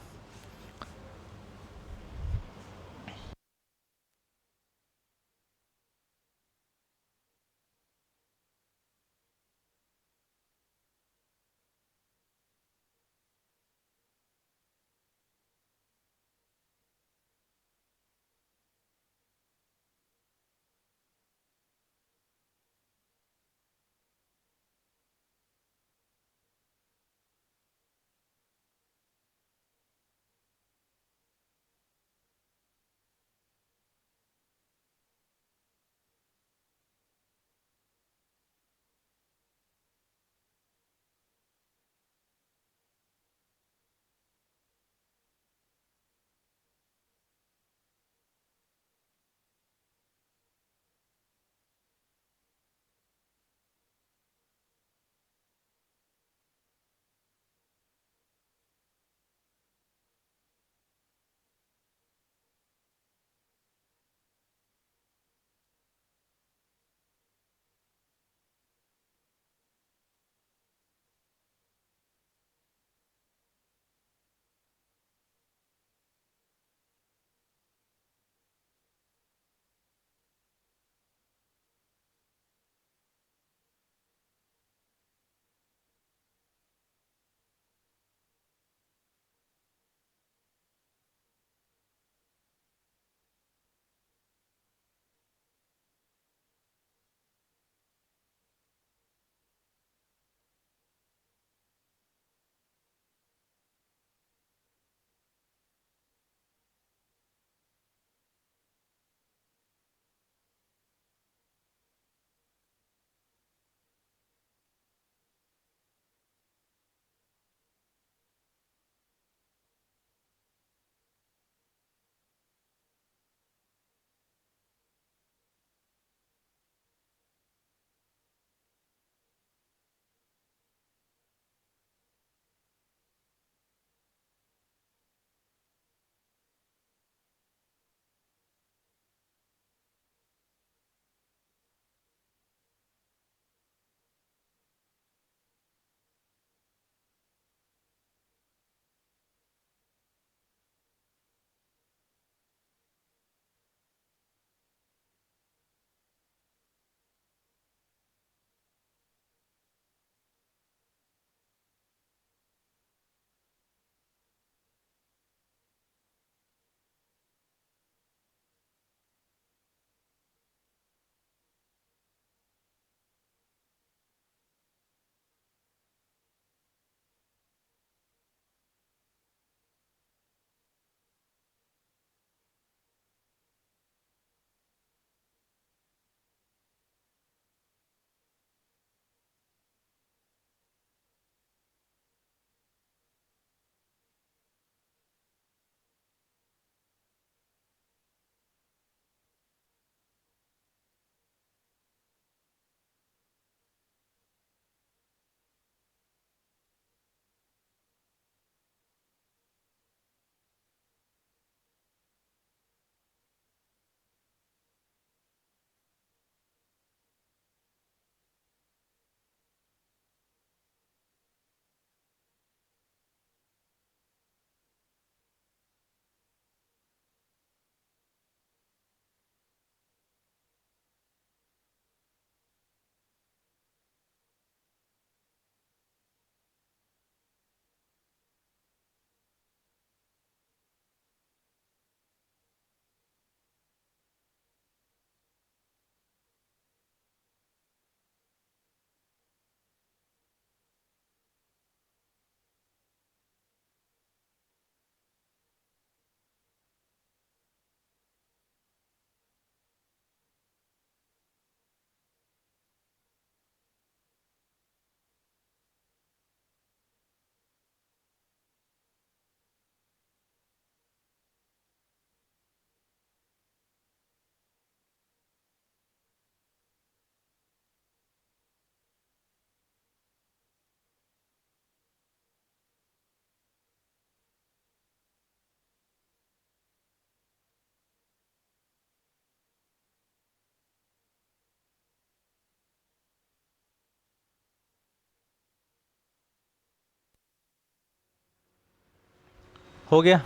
हो गया?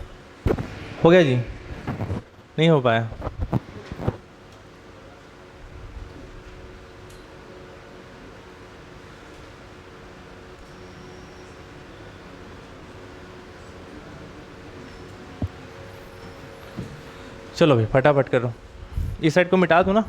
हो गया जी? नहीं हो पाया? चलो भाई फटाफट करो, इस साइड को मिटा दूँ ना?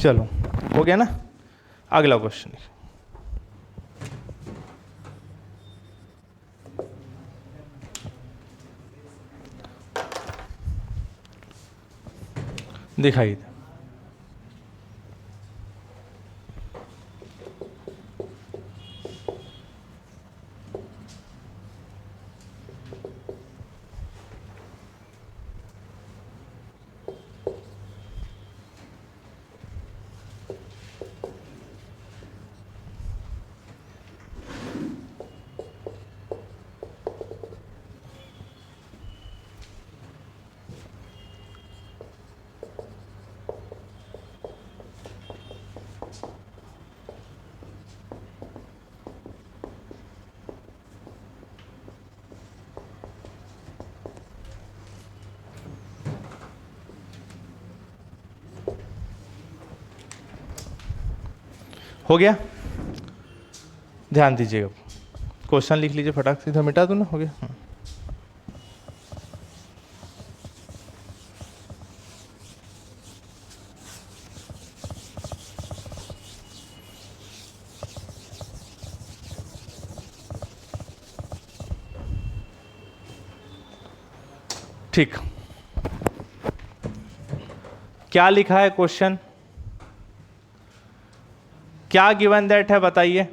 चलो हो गया ना? अगला क्वेश्चन दिखाई दे। हो गया? ध्यान दीजिएगा, क्वेश्चन लिख लीजिए फटाक से, इधर मिटा दूँ ना? हो गया? ठीक, क्या लिखा है क्वेश्चन? क्या गिवन दैट है बताइए?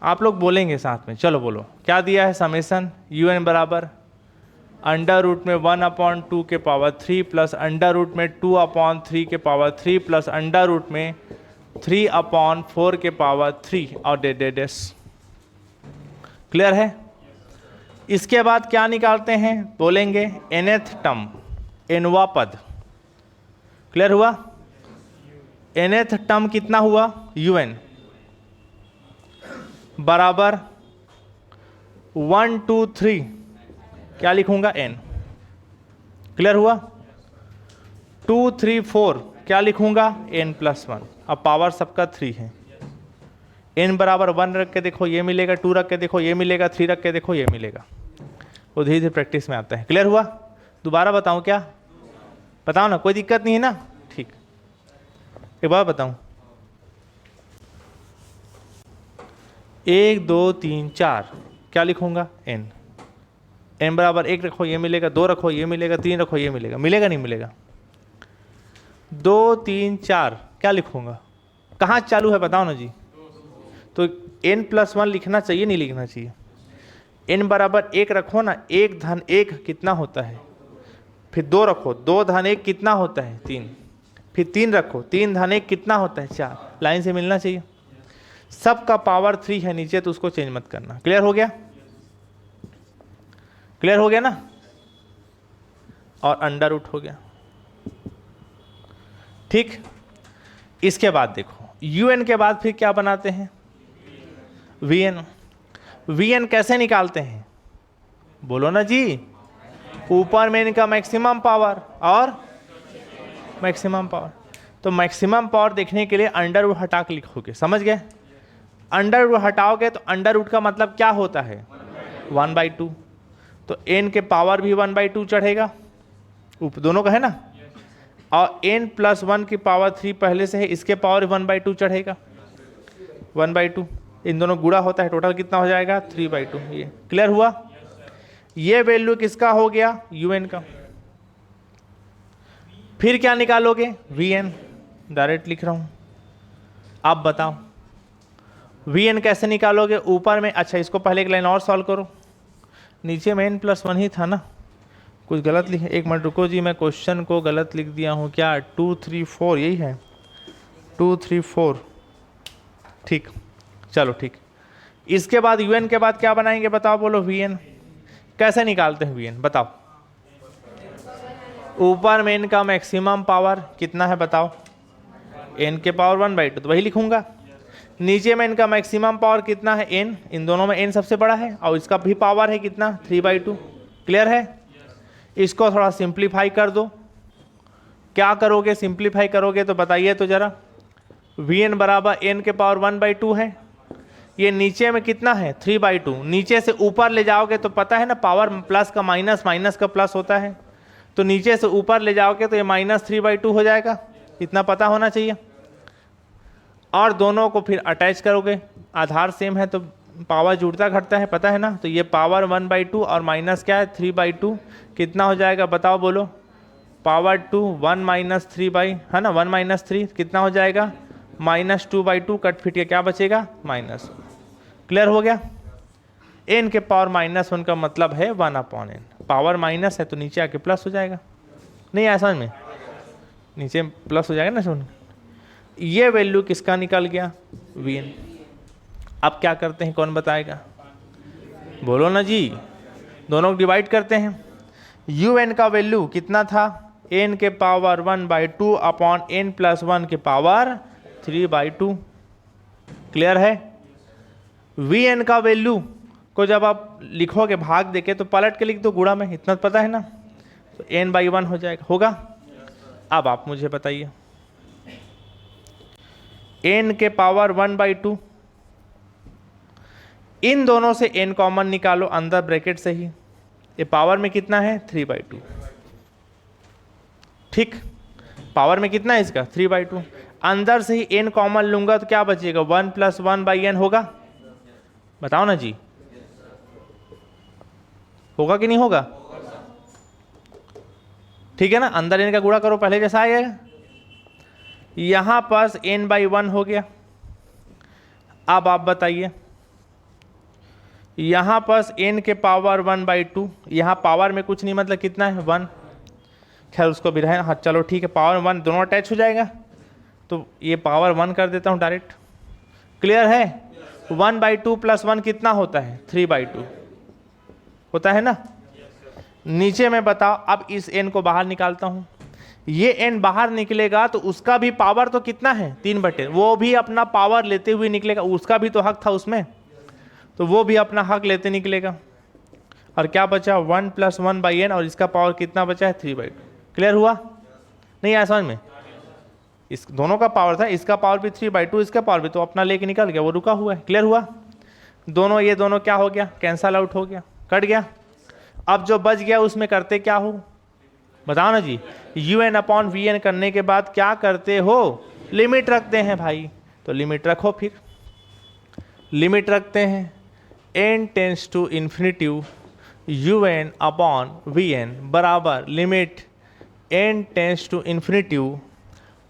आप लोग बोलेंगे साथ में, चलो बोलो। क्या दिया है? समेशन यू एन बराबर अंडर रूट में 1/2 के पावर 3 प्लस अंडर रूट में 2/3 के पावर 3 प्लस अंडर रूट में 3/4 के पावर 3 और डेडेस। क्लियर है? इसके बाद क्या निकालते हैं? बोलेंगे nth टर्म, nवा पद। क्लियर हुआ? nth टर्म कितना हुआ? un बराबर 1 2 3, क्या लिखूंगा? n। क्लियर हुआ? 2 3 4 क्या लिखूंगा? n+1। अब पावर सबका 3 है। n बराबर 1 रख के देखो ये मिलेगा, 2 रख के देखो ये मिलेगा, 3 रख के देखो ये मिलेगा। वो धीरे धीरे प्रैक्टिस में आता है। क्लियर हुआ? दोबारा बताऊं क्या? बताओ ना, कोई दिक्कत नहीं है ना? ठीक, एक बार बताऊं, 1 2 3 4 क्या लिखूंगा? n। n बराबर 1 रखो ये मिलेगा, 2 रखो ये मिलेगा, 3 रखो ये मिलेगा। मिलेगा नहीं मिलेगा? 2 3 4 क्या लिखूंगा? कहाँ चालू है बताओ ना जी? तो n+1 लिखना चाहिए नहीं लिखना चाहिए? n बराबर 1 रखो ना, 1 धन 1 कितना होता है? फिर 2 रखो, 2 धन 1 कितना होता है? 3। फिर 3 रखो, 3 धन 1 कितना होता है? 4। लाइन से मिलना चाहिए। सबका पावर 3 है नीचे, तो उसको चेंज मत करना। क्लियर हो गया? क्लियर हो गया ना? और अंडर रूट हो गया। ठीक, इसके बाद देखो un के बाद फिर क्या बनाते हैं? vn। vn कैसे निकालते हैं? बोलो ना जी। ऊपर में इनका मैक्सिमम पावर और मैक्सिमम पावर। तो मैक्सिमम पावर देखने के लिए अंडर रूट हटा के लिखोगे, समझ गए? अंडर रूट हटाओगे तो अंडर रूट का मतलब क्या होता है? 1/2। तो n के पावर भी 1/2 चढ़ेगा, दोनों का है ना? और n+1 की पावर 3 पहले से है, इसके पावर 1/2 चढ़ेगा, 1/2, इन दोनों गुणा होता है, टोटल कितना हो जाएगा 3/2। ये क्लियर हुआ। ये वैल्यू किसका हो गया, un का। फिर क्या निकालोगे, vn, डायरेक्ट लिख रहा हूं। आप बताओ vn कैसे निकालोगे, ऊपर में, अच्छा इसको पहले एक लाइन और सॉल्व करो, नीचे में n+1 ही था ना, कुछ गलत लिखे, एक मिनट रुको जी, मैं क्वेश्चन को गलत लिख दिया हूँ क्या, 2 3 4 यही है, 2 3 4, ठीक, चलो ठीक। इसके बाद un के बाद क्या बनाएंगे बताओ, बोलो vn कैसे निकालते हैं, vn बताओ। ऊपर में n का मैक्सिमम पावर कितना है बताओ, n के पावर 1/2, तो वही लिखूंगा। नीचे में इनका मैक्सिमम पावर कितना है, n, इन दोनों में n सबसे बड़ा है, और इसका भी पावर है कितना 3/2। क्लियर है। इसको थोड़ा सिंप्लीफाई कर दो, क्या करोगे सिंप्लीफाई करोगे तो बताइए तो जरा। vn बराबर n के पावर 1/2 है, ये नीचे में कितना है 3/2, नीचे से ऊपर ले जाओगे तो पता है ना पावर प्लस का माइनस, माइनस का प्लस होता है, तो नीचे से ऊपर ले जाओगे तो ये -3/2 हो जाएगा, इतना पता होना चाहिए। और दोनों को फिर अटैच करोगे, आधार सेम है तो पावर जुड़ता घटता है, पता है ना, तो ये पावर 1/2 और माइनस क्या है 3/2, कितना हो जाएगा बताओ बोलो, पावर 2 1 - 3 है ना, 1 - 3 कितना हो जाएगा -2/2, कट फिट के क्या बचेगा माइनस। क्लियर हो गया। n के पावर -1 का मतलब है 1/n, पावर माइनस है तो नीचे आके प्लस हो जाएगा, नहीं आया समझ में, नीचे प्लस हो जाएगा ना सुन। ये वैल्यू किसका निकल गया, vn। अब क्या करते हैं कौन बताएगा, बोलो ना जी, दोनों को डिवाइड करते हैं। un का वैल्यू कितना था, n के पावर 1/2 अपॉन n+1 के पावर 3/2। क्लियर है। vn का वैल्यू को जब आप लिखोगे भाग देके तो पलट के लिख दो गुणा में, इतना पता है ना, तो n/1 हो जाएगा, होगा। अब आप मुझे बताइए, n के पावर 1/2, इन दोनों से n कॉमन निकालो अंदर ब्रैकेट से ही, ये पावर में कितना है 3/2, ठीक, पावर में कितना है इसका 3/2, अंदर से ही n कॉमन लूंगा तो क्या बचेगा 1 + 1/n होगा, बताओ ना जी, होगा कि नहीं होगा, ठीक है ना, अंदर n का गुणा करो पहले जैसा आएगा, यहां पास n/1 हो गया। अब आप बताइए, यहां पास n के पावर 1/2, यहां पावर में कुछ नहीं मतलब कितना है 1, खैर उसको भी रहे, हाँ चलो ठीक है, पावर 1 दोनों अटैच हो जाएगा, तो ये पावर 1 कर देता हूं डायरेक्ट। क्लियर है। 1/2 + 1 कितना होता है 3/2 होता है ना। नीचे में बताओ, अब इस n को बाहर निकालता हूं, ये n बाहर निकलेगा तो उसका भी पावर तो कितना है 3/, वो भी अपना पावर लेते हुए निकलेगा, उसका भी तो हक था उसमें, तो वो भी अपना हक लेते निकलेगा, और क्या बचा 1 + 1/n, और इसका पावर कितना बचा है 3/2। क्लियर हुआ, नहीं आया समझ में, इस दोनों का पावर था, इसका पावर भी 3/2, इसका पावर भी, तो अपना लेके निकल गया, वो रुका हुआ है। क्लियर हुआ। दोनों ये दोनों क्या हो गया, कैंसल आउट हो गया, कट गया। अब जो बच गया उसमें करते क्या हो बताओ ना जी, un/vn करने के बाद क्या करते हो, लिमिट रखते हैं भाई, तो लिमिट रखो, फिर लिमिट रखते हैं, n tends to infinity un/vn बराबर limit n tends to infinity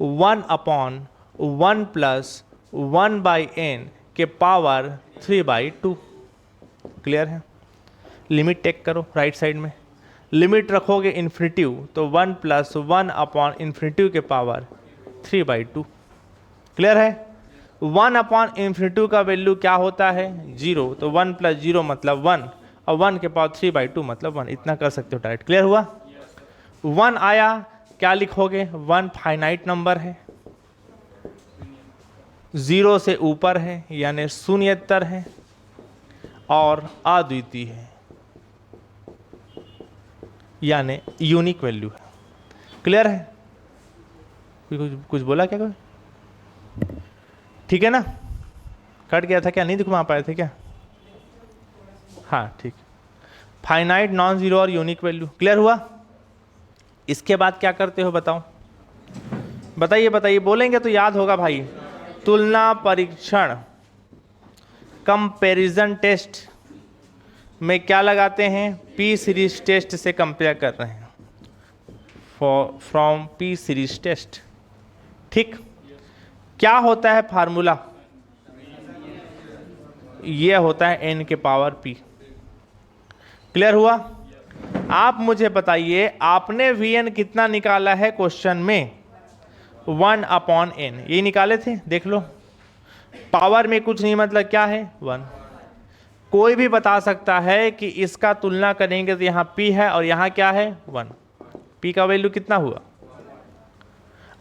1/1 + 1/n के पावर 3/2। क्लियर है। लिमिट टेक करो राइट साइड में, लिमिट रखोगे इन्फिनिटी तो 1 + 1/∞ के पावर 3/2। क्लियर है। 1/∞ का वैल्यू क्या होता है 0, तो 1 + 0 मतलब 1, और 1 के पावर 3/2 मतलब 1, इतना कर सकते हो डायरेक्ट। क्लियर हुआ। 1 आया, क्या लिखोगे, 1 फाइनाइट नंबर है, 0 से ऊपर है यानी शून्यतर है, और अद्वितीय है यानी यूनिक वैल्यू है। क्लियर है। कुछ बोला क्या कोई, ठीक है ना, कट गया था क्या, नहीं दिखा पाए थे क्या, हाँ ठीक। फाइनाइट, नॉन जीरो और यूनिक वैल्यू। क्लियर हुआ। इसके बाद क्या करते हो बताओ, बताइए बताइए, बोलेंगे तो याद होगा भाई। तुलना परीक्षण, कंपैरिजन टेस्ट में क्या लगाते हैं? पी सीरीज टेस्ट से कंपेयर कर रहे हैं, फ्रॉम पी सीरीज टेस्ट। ठीक, क्या होता है फार्मूला? ये होता है n के पावर p। क्लियर हुआ? आप मुझे बताइए, आपने vn कितना निकाला है क्वेश्चन में? 1/n, ये निकाले थे, देख लो। पावर में कुछ नहीं, मतलब क्या है? 1। कोई भी बता सकता है कि इसका तुलना करेंगे तो यहाँ p है और यहाँ क्या है? 1। p का वैल्यू कितना हुआ?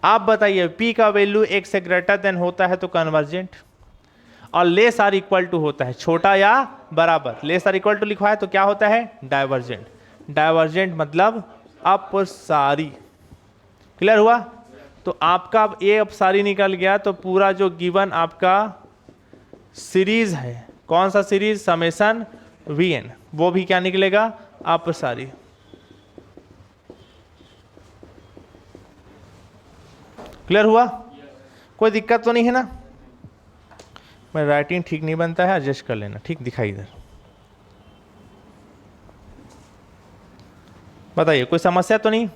आप बताइए, p का वैल्यू 1 से ग्रेटर देन होता है तो कन्वर्जेंट, और लेस आर इक्वल टू होता है छोटा या बराबर। लेस आर इक्वल टू लिखा है तो क्या होता है? डाइवर्जेंट। डाइवर्जेंट मतलब अपसारी। क्लियर हुआ? तो आपका अब ये अपसारी निकल गया, तो पूरा जो गिवन आपका सीरीज है, कौन सा सीरीज? समेशन vn, वो भी क्या निकलेगा? अपसारी। क्लियर हुआ? कोई दिक्कत तो नहीं है ना? मैं राइटिंग ठीक नहीं बनता है, एडजस्ट कर लेना। ठीक, दिखाई इधर। बताइए, कोई समस्या तो नहीं,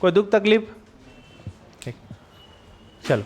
कोई दुख तकलीफ? ठीक, चलो।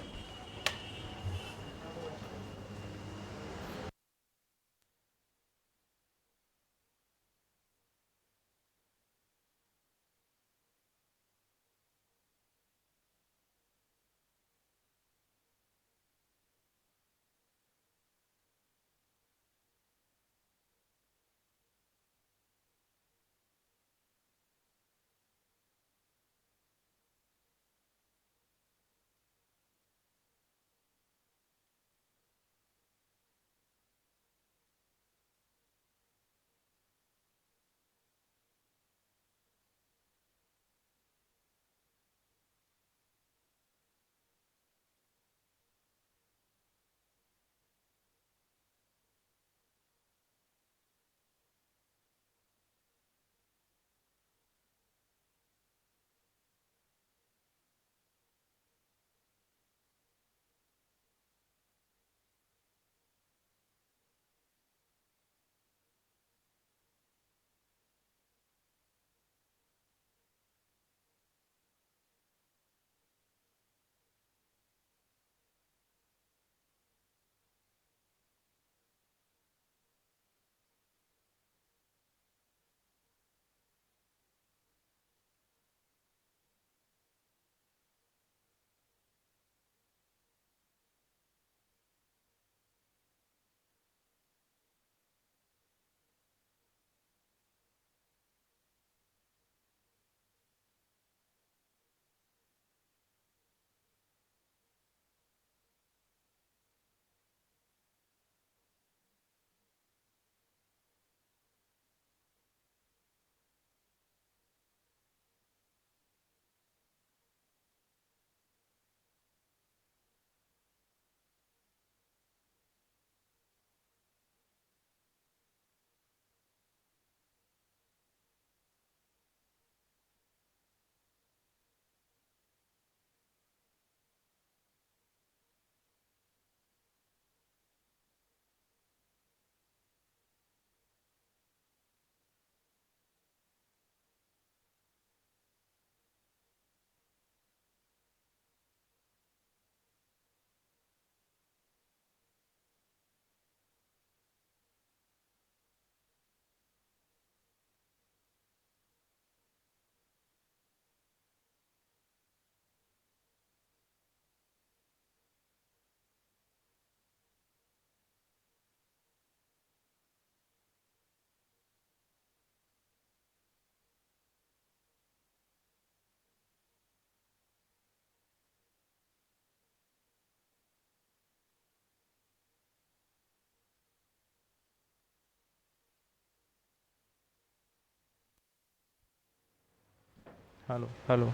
हेलो हेलो,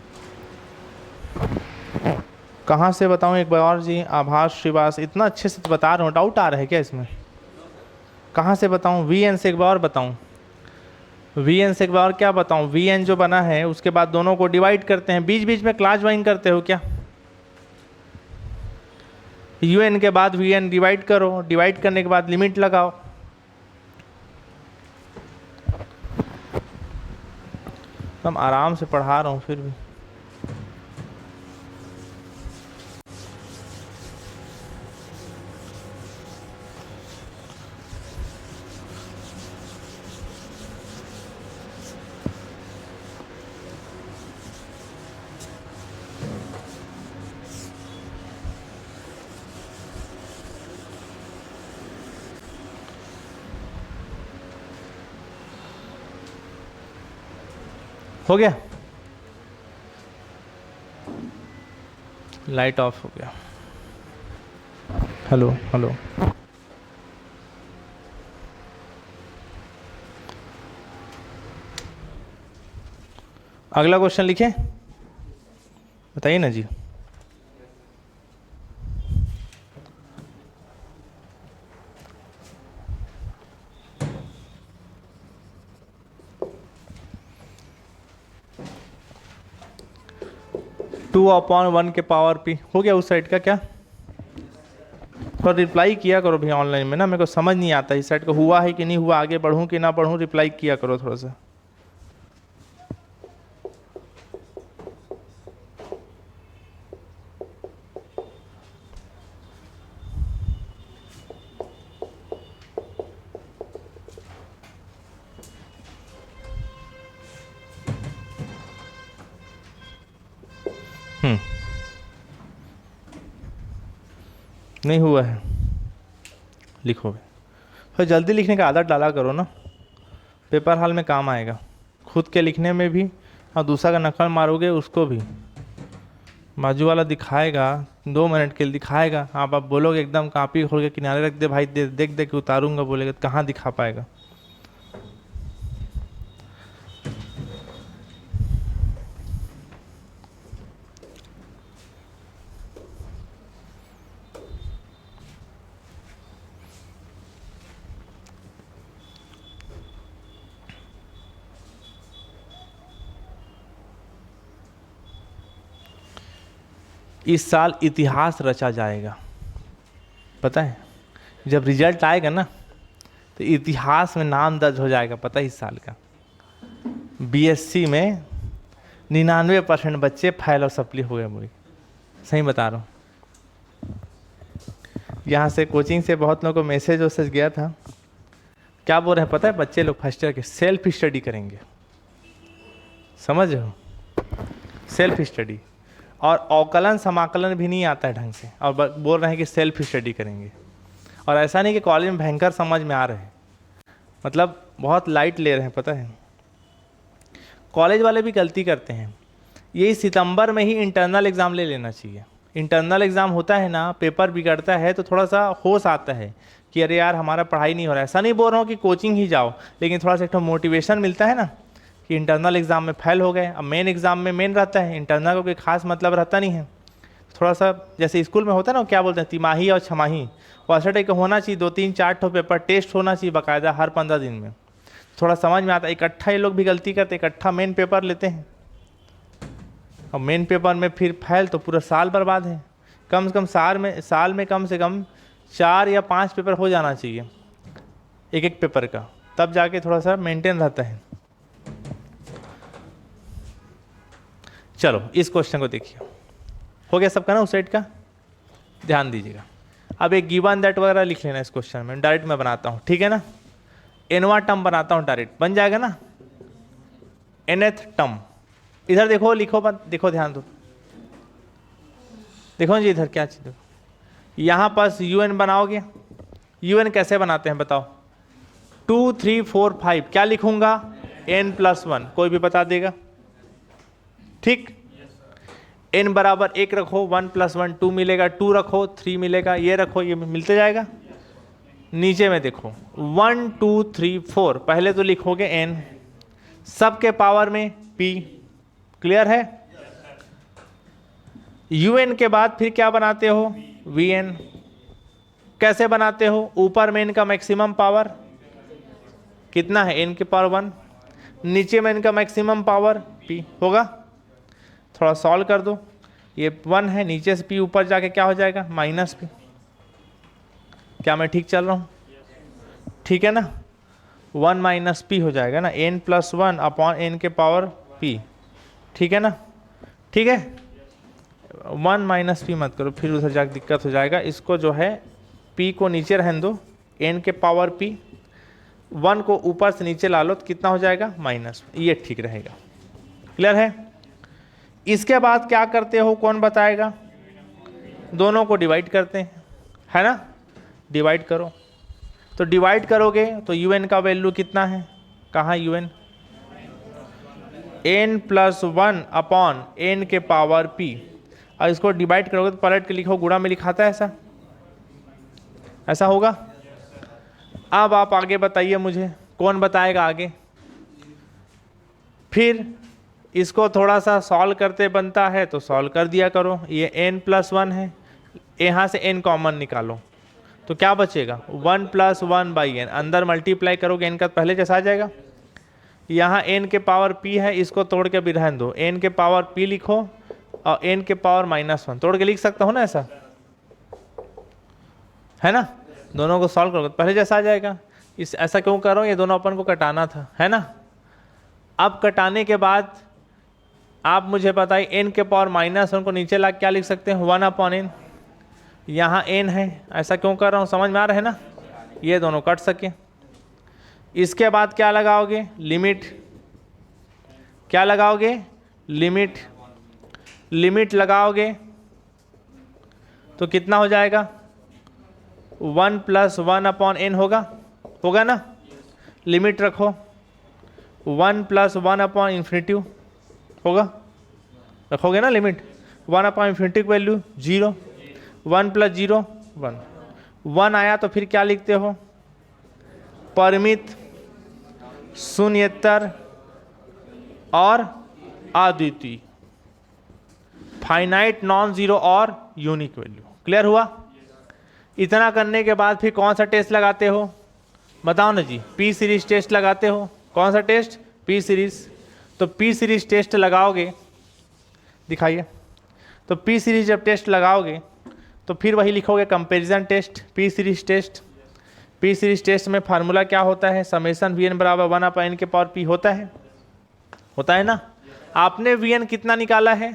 कहाँ से बताऊँ एक बार और जी? आभास श्रीवास, इतना अच्छे से तो बता रहा हूँ, डाउट आ रहा है क्या इसमें? कहाँ से बताऊँ? वीएन से एक बार और बताऊँ? वीएन से एक बार और क्या बताऊँ? वीएन जो बना है उसके बाद दोनों को डिवाइड करते हैं, बीच बीच में क्लास ज्वाइन करते हो क्या? यू एन के बाद वी एन डिवाइड करो, डिवाइड करने के बाद लिमिट लगाओ। हम आराम से पढ़ा रहा हूँ फिर भी। हो गया, लाइट ऑफ हो गया। हेलो हेलो, अगला क्वेश्चन लिखें, बताइए ना जी। टू अपॉन वन के पावर पी हो गया उस साइड का क्या? तो रिप्लाई किया करो भैया ऑनलाइन में ना, मेरे को समझ नहीं आता इस साइड का हुआ है कि नहीं हुआ, आगे बढ़ूं कि ना बढ़ूं, रिप्लाई किया करो थोड़ा सा। नहीं हुआ है, लिखोगे तो जल्दी लिखने का आदत डाला करो ना, पेपर हाल में काम आएगा, खुद के लिखने में भी और दूसरा का नकल मारोगे उसको भी, बाजू वाला दिखाएगा 2 मिनट के लिए दिखाएगा, आप बोलोगे एकदम कॉपी खोल के किनारे रख दे भाई, देख देख के उतारूंगा, बोलेगा तो कहाँ दिखा पाएगा। इस साल इतिहास रचा जाएगा, पता है जब रिजल्ट आएगा ना तो इतिहास में नाम दर्ज हो जाएगा, पता है इस साल का। बीएससी में 99% बच्चे फेल और सप्ली हो गए, मुझे सही बता रहा हूँ। यहाँ से कोचिंग से बहुत लोगों को मैसेज वैसेज गया था, क्या बोल रहे हैं पता है, बच्चे लोग फर्स्ट ईयर के सेल्फ स्टडी करेंगे, समझ रहे हो, सेल्फ स्टडी, और अवकलन समाकलन भी नहीं आता है ढंग से, और बोल रहे हैं कि सेल्फ स्टडी करेंगे। और ऐसा नहीं कि कॉलेज में भयंकर समझ में आ रहे हैं, मतलब बहुत लाइट ले रहे हैं, पता है। कॉलेज वाले भी गलती करते हैं, यही सितंबर में ही इंटरनल एग्ज़ाम ले लेना चाहिए। इंटरनल एग्ज़ाम होता है ना, पेपर बिगड़ता है तो थोड़ा सा होश आता है कि अरे यार हमारा पढ़ाई नहीं हो रहा है। ऐसा नहीं बोल रहा हूँ कि कोचिंग ही जाओ, लेकिन थोड़ा सा एक मोटिवेशन मिलता है ना कि इंटरनल एग्ज़ाम में फेल हो गए, अब मेन एग्ज़ाम में मेन रहता है, इंटरनल का कोई खास मतलब रहता नहीं है। थोड़ा सा जैसे स्कूल में होता है ना, क्या बोलते हैं तिमाही और छमाही, वैसा टाइप का होना चाहिए, 2-3-4 ठो पेपर टेस्ट होना चाहिए बाकायदा हर 15 दिन में, थोड़ा समझ में आता है। इकट्ठा ये लोग भी गलती करते हैं, इकट्ठा मेन पेपर लेते हैं और मेन पेपर में फिर फेल तो पूरा साल बर्बाद है। कम से कम साल में कम से कम 4 या 5 पेपर हो जाना चाहिए एक पेपर का, तब जाके थोड़ा सा मेंटेन रहता है। चलो इस क्वेश्चन को देखिए, हो गया सबका ना उस साइड का, ध्यान दीजिएगा। अब एक गिवन दैट वगैरह लिख लेना इस क्वेश्चन में, डायरेक्ट मैं बनाता हूँ, ठीक है ना। एनवा टर्म बनाता हूँ, डायरेक्ट बन जाएगा ना, एनथ टर्म। इधर देखो, लिखो मत, देखो ध्यान दो, देखो जी इधर क्या चीज़, यहाँ पास यू एन बनाओगे। यू एन कैसे बनाते हैं बताओ, 2 3 4 5, क्या लिखूंगा n+1, कोई भी बता देगा, ठीक। n बराबर 1 रखो, 1 + 1 2 मिलेगा, 2 रखो 3 मिलेगा, ये रखो ये मिलते जाएगा। नीचे में देखो 1 2 3 4, पहले तो लिखोगे n, सबके पावर में p, क्लियर है। un के बाद फिर क्या बनाते हो, vn। कैसे बनाते हो, ऊपर में n का मैक्सिमम पावर कितना है, n की पावर 1, नीचे में n का मैक्सिमम पावर p होगा। थोड़ा सॉल्व कर दो, ये 1 है, नीचे से p ऊपर जाके क्या हो जाएगा -p। क्या मैं ठीक चल रहा हूँ? ठीक है ना, 1 माइनस पी हो जाएगा ना, n+1 अपॉन n के पावर p, ठीक है ना, ठीक है। 1 माइनस पी मत करो, फिर उधर जाकर दिक्कत हो जाएगा। इसको जो है p को नीचे रहने दो, n के पावर p, 1 को ऊपर से नीचे ला लो तो कितना हो जाएगा माइनस, ये ठीक रहेगा। क्लियर है? इसके बाद क्या करते हो कौन बताएगा? दोनों को डिवाइड करते हैं, है ना, डिवाइड करो। तो डिवाइड करोगे तो un का वैल्यू कितना है, कहाँ un, n+1 अपॉन n के पावर p, और इसको डिवाइड करोगे तो पलट के लिखो, गुणा में लिखाता है ऐसा, ऐसा होगा। अब आप आगे बताइए मुझे, कौन बताएगा आगे? फिर इसको थोड़ा सा सॉल्व करते बनता है तो सॉल्व कर दिया करो। ये n+1 है, यहाँ से n कॉमन निकालो तो क्या बचेगा, 1+1/n, अंदर मल्टीप्लाई करोगे n का पहले जैसा आ जाएगा। यहाँ n के पावर p है, इसको तोड़ के भी रहने दो, n के पावर p लिखो और n के पावर -1 तोड़ के लिख सकता हूँ ना, ऐसा है ना। दोनों को सॉल्व करोगे तो पहले जैसा आ जाएगा। इस ऐसा क्यों कर रहा हूँ, ये दोनों अपन को कटाना था, है ना। अब कटाने के बाद आप मुझे बताइए, n के पावर -1 को नीचे ला क्या लिख सकते हैं, 1/n, यहाँ n है, ऐसा क्यों कर रहा हूँ, समझ में आ रहा है ना, ये दोनों कट सके। इसके बाद क्या लगाओगे, लिमिट, क्या लगाओगे, लिमिट, लिमिट लगाओगे तो कितना हो जाएगा, 1+1/n होगा, होगा ना। लिमिट रखो, 1+1/∞ होगा, रखोगे ना लिमिट, 1/∞ की वैल्यू 0, 1 + 0 1, 1 आया तो फिर क्या लिखते हो, परिमित, शून्येतर और अद्वितीय, फाइनाइट, नॉन जीरो और यूनिक वैल्यू। क्लियर हुआ? इतना करने के बाद फिर कौन सा टेस्ट लगाते हो, बताओ ना जी, पी सीरीज टेस्ट लगाते हो। कौन सा टेस्ट, पी सीरीज। तो पी सीरीज टेस्ट लगाओगे, दिखाइए, तो पी सीरीज जब टेस्ट लगाओगे तो फिर वही लिखोगे, comparison test, P series test. P series test में फार्मूला क्या होता है, समेशन वी एन बराबर 1/n के पावर पी होता है ना। आपने वी एन कितना निकाला है,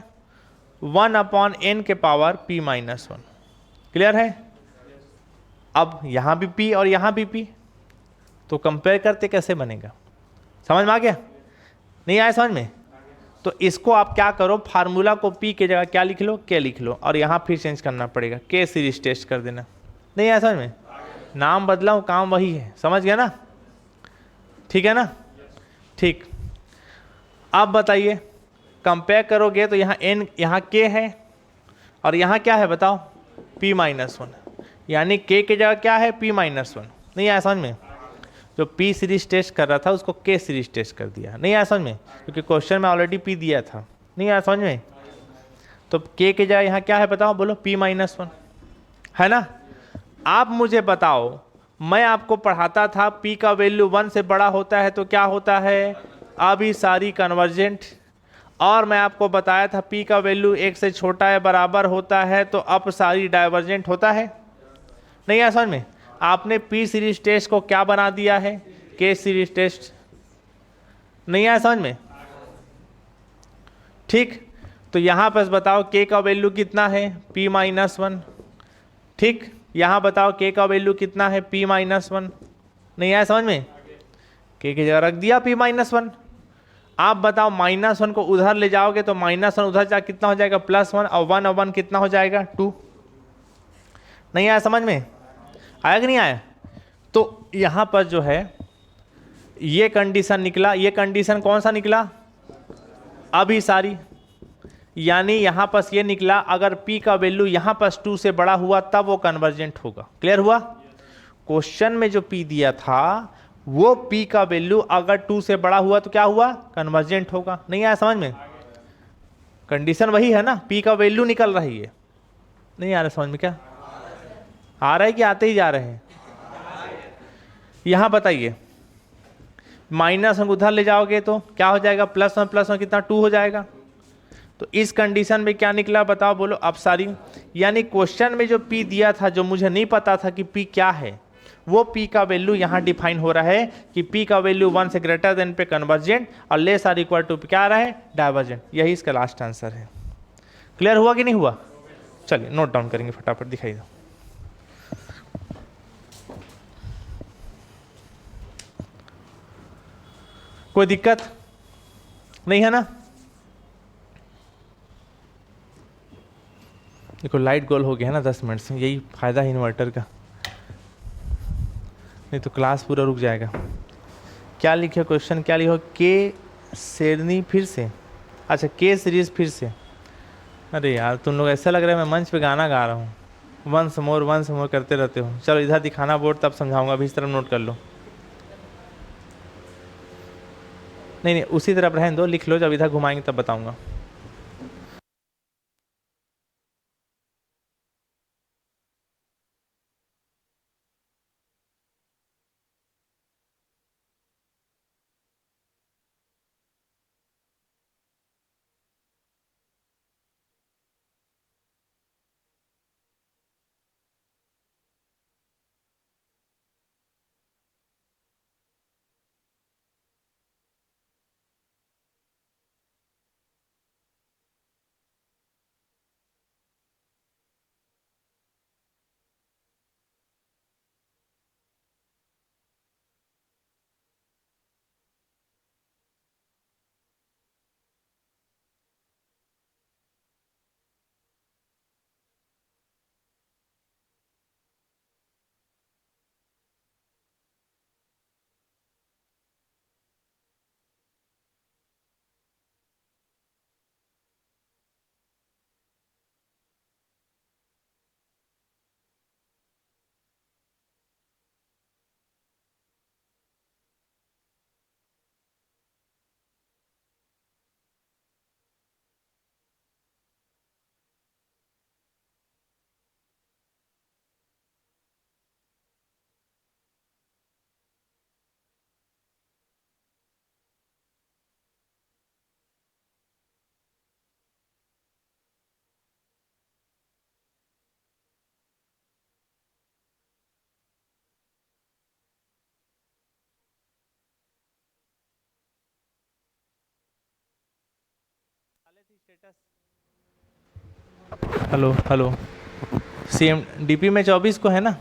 1/n के पावर p -1। क्लियर है? अब यहाँ भी p और यहाँ भी p, तो कंपेयर करते कैसे बनेगा, समझ में आ गया? नहीं आया समझ में? तो इसको आप क्या करो, फार्मूला को p के जगह क्या लिख लो, k लिख लो, और यहाँ फिर चेंज करना पड़ेगा, k सीरीज टेस्ट कर देना। नहीं आया समझ में? नाम बदला हूँ, काम वही है, समझ गया ना? ठीक है ना? ठीक। अब बताइए, कंपेयर करोगे तो यहाँ n, यहाँ k है और यहाँ क्या है बताओ, p -1, यानी k के जगह क्या है, p -1। नहीं आया समझ में? जो p सीरीज टेस्ट कर रहा था उसको k सीरीज टेस्ट कर दिया। नहीं आया समझ में? क्योंकि क्वेश्चन में ऑलरेडी p दिया था। नहीं आया समझ में? तो k के जगह यहाँ क्या है बताओ, बोलो, p -1, है ना। आप मुझे बताओ, मैं आपको पढ़ाता था p का वैल्यू 1 से बड़ा होता है तो क्या होता है, अभिसारी कन्वर्जेंट, और मैं आपको बताया था p का वैल्यू 1 से छोटा है बराबर होता है तो अपसारी डाइवर्जेंट होता है। नहीं आया समझ में? आपने p सीरीज टेस्ट को क्या बना दिया है, k सीरीज टेस्ट। नहीं आया समझ में? ठीक। तो यहाँ पर बताओ k का वैल्यू कितना है, p -1। ठीक, यहाँ बताओ k का वैल्यू कितना है, p -1। नहीं आया समझ में? k की जगह रख दिया p -1। आप बताओ -1 को उधर ले जाओगे तो -1 उधर जा कितना हो जाएगा, +1, और 1 और 1 कितना हो जाएगा, 2। नहीं आया समझ में? आया कि नहीं आया? तो यहाँ पर जो है ये कंडीशन निकला, ये कंडीशन कौन सा निकला, अभिसारी, यानी यहाँ पर ये निकला, अगर p का वैल्यू यहाँ पर 2 से बड़ा हुआ तब वो कन्वर्जेंट होगा। क्लियर हुआ? क्वेश्चन में जो p दिया था वो p का वैल्यू अगर 2 से बड़ा हुआ तो क्या हुआ, कन्वर्जेंट होगा। नहीं आया समझ में? कंडीशन वही है ना, p का वैल्यू निकल रही है। नहीं आ रहा समझ में? क्या आ रहा है कि आते ही जा रहे हैं? यहां बताइए, -1 उधर ले जाओगे तो क्या हो जाएगा, +1 + 1 कितना, 2 हो जाएगा। तो इस कंडीशन में क्या निकला बताओ, बोलो अब सारी, यानी क्वेश्चन में जो P दिया था, जो मुझे नहीं पता था कि P क्या है, वो P का वैल्यू यहां डिफाइन हो रहा है कि P का वैल्यू 1 से ग्रेटर देन पे कन्वर्जेंट और लेस आर इक्वल टू क्या आ रहा है, डाइवर्जेंट। यही इसका लास्ट आंसर है। क्लियर हुआ कि नहीं हुआ? चलिए नोट डाउन करेंगे, फटाफट दिखाई दो। कोई दिक्कत नहीं है ना? देखो लाइट गोल हो गया है ना 10 मिनट से, यही फायदा है इन्वर्टर का, नहीं तो क्लास पूरा रुक जाएगा। क्या लिखे क्वेश्चन, क्या लिखो, के शेरनी फिर से, अच्छा के सीरीज फिर से। अरे यार तुम लोग ऐसा लग रहा है मैं मंच पे गाना गा रहा हूँ, वंस मोर करते रहते हो। चलो इधर दिखाना बोर्ड, तब समझाऊंगा, अभी इस तरफ नोट कर लो। नहीं उसी तरफ रहने दो, लिख लो, जब इधर घुमाएंगे तब बताऊंगा। हेलो हेलो, CM DP में 24 को है ना,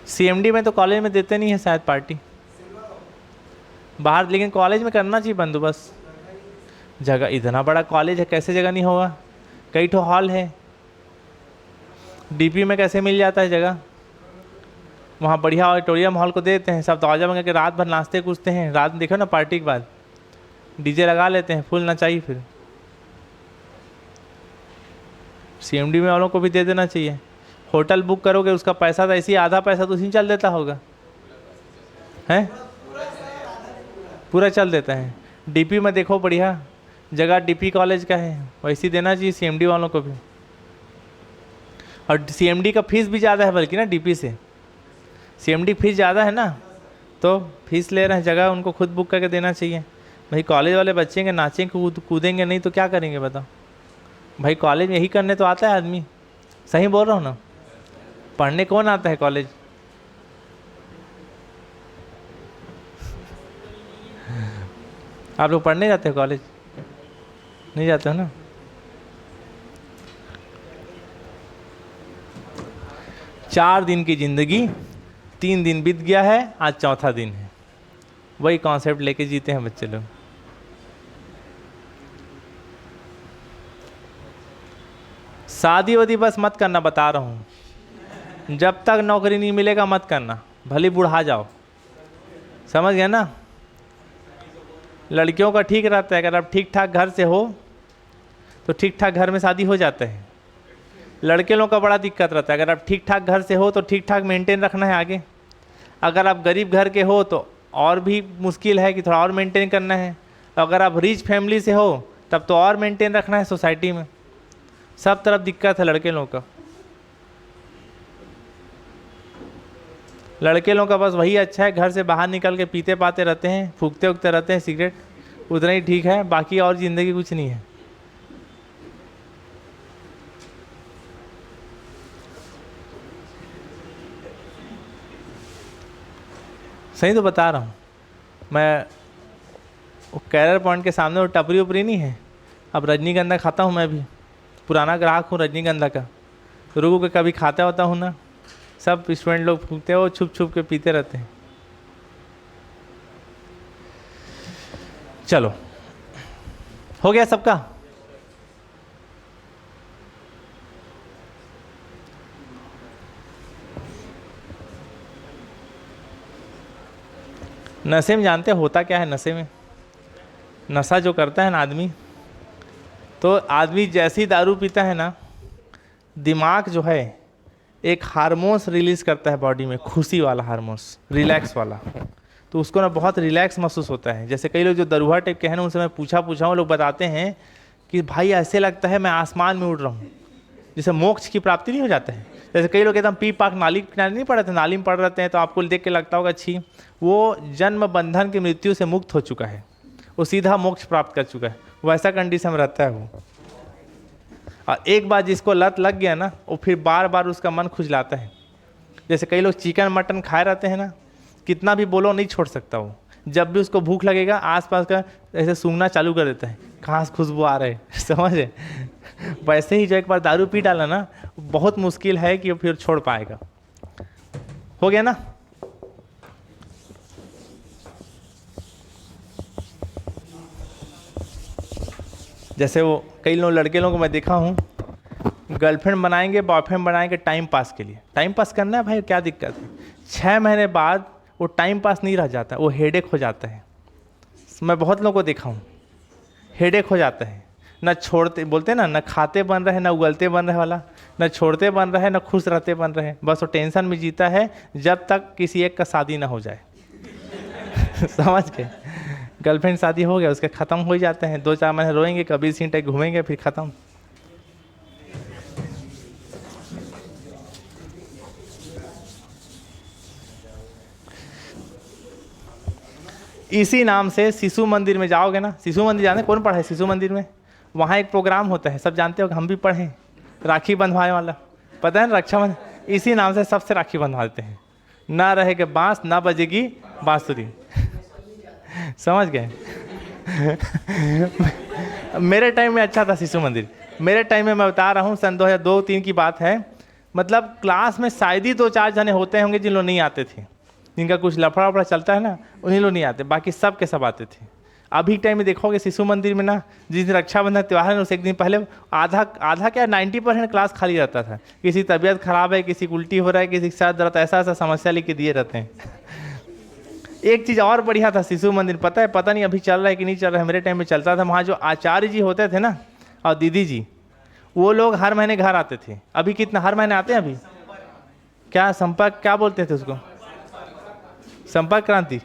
CMD में तो कॉलेज में देते नहीं है शायद पार्टी बाहर, लेकिन कॉलेज में करना चाहिए बंदोबस्त। जगह इतना बड़ा कॉलेज है, कैसे जगह नहीं होगा, कई ठो हॉल है। DP में कैसे मिल जाता है जगह, वहाँ बढ़िया ऑडिटोरियम हॉल को देते हैं, सब दरवाजा बन के रात भर नाचते कूदते हैं, रात में देखो ना पार्टी के बाद DJ लगा लेते हैं, फुल नचाई। फिर CMD में वालों को भी दे देना चाहिए। होटल बुक करोगे उसका पैसा तो ऐसे ही, आधा पैसा तो उसी में चल देता होगा, हैं पूरा चल देता है। DP में देखो बढ़िया जगह DP कॉलेज का है, वैसे ही देना चाहिए CMD वालों को भी। और CMD का फीस भी ज़्यादा है बल्कि ना DP से, CMD फीस ज़्यादा है ना, तो फीस ले रहे हैं, जगह उनको खुद बुक करके देना चाहिए। भाई कॉलेज वाले बच्चे के नाचेंगे कूदेंगे नहीं तो क्या करेंगे बताओ। भाई कॉलेज में यही करने तो आता है आदमी, सही बोल रहा हूँ ना, पढ़ने कौन आता है कॉलेज। आप लोग पढ़ने जाते हो कॉलेज, नहीं जाते हो ना। चार दिन की जिंदगी 3 दिन बीत गया है, आज चौथा दिन है, वही कॉन्सेप्ट लेके जीते हैं बच्चे लोग। शादी वादी बस मत करना, बता रहा हूँ, जब तक नौकरी नहीं मिलेगा मत करना, भले बुढ़ा जाओ, समझ गया ना। लड़कियों का ठीक रहता है, अगर आप ठीक ठाक घर से हो तो ठीक ठाक घर में शादी हो जाता है। लड़के लोगों का बड़ा दिक्कत रहता है, अगर आप ठीक ठाक घर से हो तो ठीक ठाक मेंटेन रखना है आगे। अगर आप गरीब घर के हो तो और भी मुश्किल है कि थोड़ा और मेंटेन करना है। अगर आप रिच फैमिली से हो तब तो और मेंटेन रखना है सोसाइटी में। सब तरफ दिक्कत है लड़के लोगों का। लड़के लोगों का बस वही अच्छा है, घर से बाहर निकल के पीते पाते रहते हैं, फूकते उगते रहते हैं सिगरेट, उतना ही ठीक है, बाकी और जिंदगी कुछ नहीं है। सही तो बता रहा हूँ मैं। वो कैरल पॉइंट के सामने वो टपरी उपरी नहीं है, अब रजनीगंधा खाता हूँ मैं भी, पुराना ग्राहक हूँ रजनीगंधा का। रुक के कभी खाता होता हूँ ना, सब स्टूडेंट लोग फूकते हैं, वो छुप छुप के पीते रहते हैं। चलो हो गया सबका। नशे में जानते होता क्या है? नशे में, नशा जो करता है ना आदमी, तो आदमी जैसे ही दारू पीता है ना, दिमाग जो है एक हार्मोन्स रिलीज करता है बॉडी में, खुशी वाला हार्मोन्स, रिलैक्स वाला। तो उसको ना बहुत रिलैक्स महसूस होता है। जैसे कई लोग जो दरुहा टाइप के हैं ना, उनसे मैं पूछा हूँ, लोग बताते हैं कि भाई ऐसे लगता है मैं आसमान में उड़ रहा हूँ, जैसे मोक्ष की प्राप्ति नहीं हो जाता है। जैसे कई लोग एकदम पी पाक नाली किनारे नहीं पड़े थे, नाली में पड़ रहते हैं, तो आपको देख के लगता होगा अच्छी वो जन्म बंधन की मृत्यु से मुक्त हो चुका है, वो सीधा मोक्ष प्राप्त कर चुका है, वैसा कंडीशन में रहता है वो। और एक बार जिसको लत लग गया ना, वो फिर बार बार उसका मन खुजलाता है। जैसे कई लोग चिकन मटन खाए रहते हैं ना, कितना भी बोलो नहीं छोड़ सकता वो। जब भी उसको भूख लगेगा आसपास का ऐसे सूंघना चालू कर देता है, कहाँ से खुशबू आ रहे समझे। वैसे ही जो एक बार दारू पी डाला ना, बहुत मुश्किल है कि वो फिर छोड़ पाएगा। हो गया ना? जैसे वो कई लोग लड़के लोगों को मैं देखा हूँ, गर्लफ्रेंड बनाएंगे बॉयफ्रेंड बनाएंगे टाइम पास के लिए। टाइम पास करना है भाई, क्या दिक्कत है? 6 महीने बाद वो टाइम पास नहीं रह जाता, वो हेडेक हो जाता है। मैं बहुत लोगों को देखा हूँ, हेडेक हो जाता है। न छोड़ते, बोलते हैं ना खाते बन रहे, न उगलते बन रहे वाला, न छोड़ते बन रहे, न खुश रहते बन रहे। बस वो टेंशन में जीता है जब तक किसी एक का शादी ना हो जाए। समझ के? गर्लफ्रेंड शादी हो गया उसके ख़त्म हो जाते हैं, 2-4 महीने रोएंगे, कभी सींटे घूमेंगे, फिर ख़त्म। इसी नाम से शिशु मंदिर में जाओगे ना, शिशु मंदिर जाने कौन पढ़ा है शिशु मंदिर में? वहाँ एक प्रोग्राम होता है, सब जानते हो, हम भी पढ़े, राखी बंधवाने वाला, पता है ना, रक्षाबंधन। इसी नाम से सबसे राखी बंधवाते हैं। ना रहेगा बांस, ना बजेगी बांसुरी। समझ गए? मेरे टाइम में अच्छा था शिशु मंदिर। मेरे टाइम में मैं बता रहा हूँ, सन 2002-3 की बात है। मतलब क्लास में शायद ही 2-4 जने होते होंगे जिन लोग नहीं आते थे, जिनका कुछ लफड़ा वफड़ा चलता है ना, उन्हीं लोग नहीं आते, बाकी सब के सब आते थे। अभी टाइम में देखोगे शिशु मंदिर में ना, जिस दिन रक्षाबंधन त्यौहार है उससे एक दिन पहले आधा क्या 90% क्लास खाली रहता था। किसी तबीयत खराब है, किसी को उल्टी हो रहा है, किसी के साथ दर्द, ऐसा ऐसा समस्या लेके दिए रहते हैं। एक चीज़ और बढ़िया था शिशु मंदिर, पता है, पता नहीं अभी चल रहा है कि नहीं चल रहा है, मेरे टाइम में चलता था। वहाँ जो आचार्य जी होते थे ना और दीदी जी, वो लोग हर महीने घर आते थे। अभी कितना हर महीने आते हैं? अभी क्या संपर्क, क्या बोलते थे उसको, संपर्क क्रांति।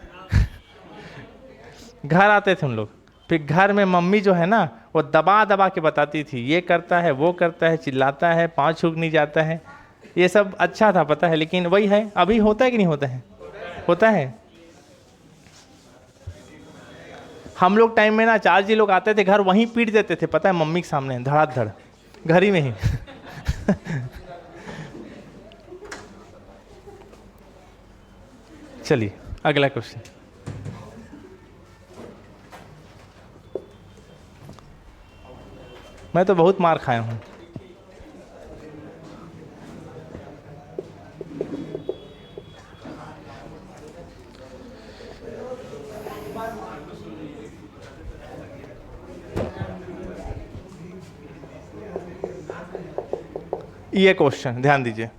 घर आते थे उन लोग, फिर घर में मम्मी जो है ना, वो दबा दबा के बताती थी, ये करता है, वो करता है, चिल्लाता है, पाँव छूक नहीं जाता है। ये सब अच्छा था, पता है। लेकिन वही है, अभी होता है कि नहीं होता है? होता है। हम लोग टाइम में ना आचार्य जी लोग आते थे घर, वहीं पीट देते थे, पता है, मम्मी के सामने धड़ाधड़, घर ही में ही। चलिए अगला क्वेश्चन। मैं तो बहुत मार खाया हूँ। ये क्वेश्चन ध्यान दीजिए,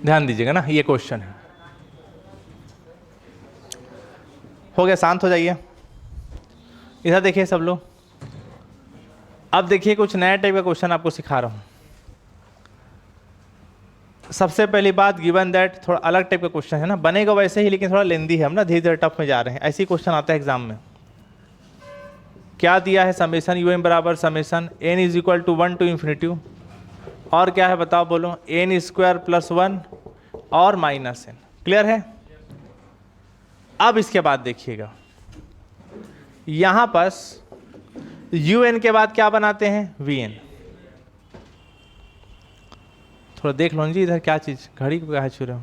ध्यान दीजिएगा ना, ये क्वेश्चन है। हो गया, शांत हो जाइए। इधर देखिए सब लोग। अब देखिए कुछ नया टाइप का क्वेश्चन आपको सिखा रहा हूं। सबसे पहली बात, गिवन दैट थोड़ा अलग टाइप का क्वेश्चन है ना, बनेगा वैसे ही लेकिन थोड़ा लेंदी है, हम ना धीरे धीरे टफ में जा रहे हैं। ऐसी क्वेश्चन आता है एग्जाम में। क्या दिया है, समेसन यू एम बराबर summation N is equal to 1 to infinity, और क्या है बताओ बोलो, एन स्क्वायर प्लस 1 और माइनस एन। क्लियर है? अब इसके बाद देखिएगा, यहां पास यू एन के बाद क्या बनाते हैं, वी एन। थोड़ा देख लो जी इधर क्या चीज़, घड़ी को क्या छू रहे हो,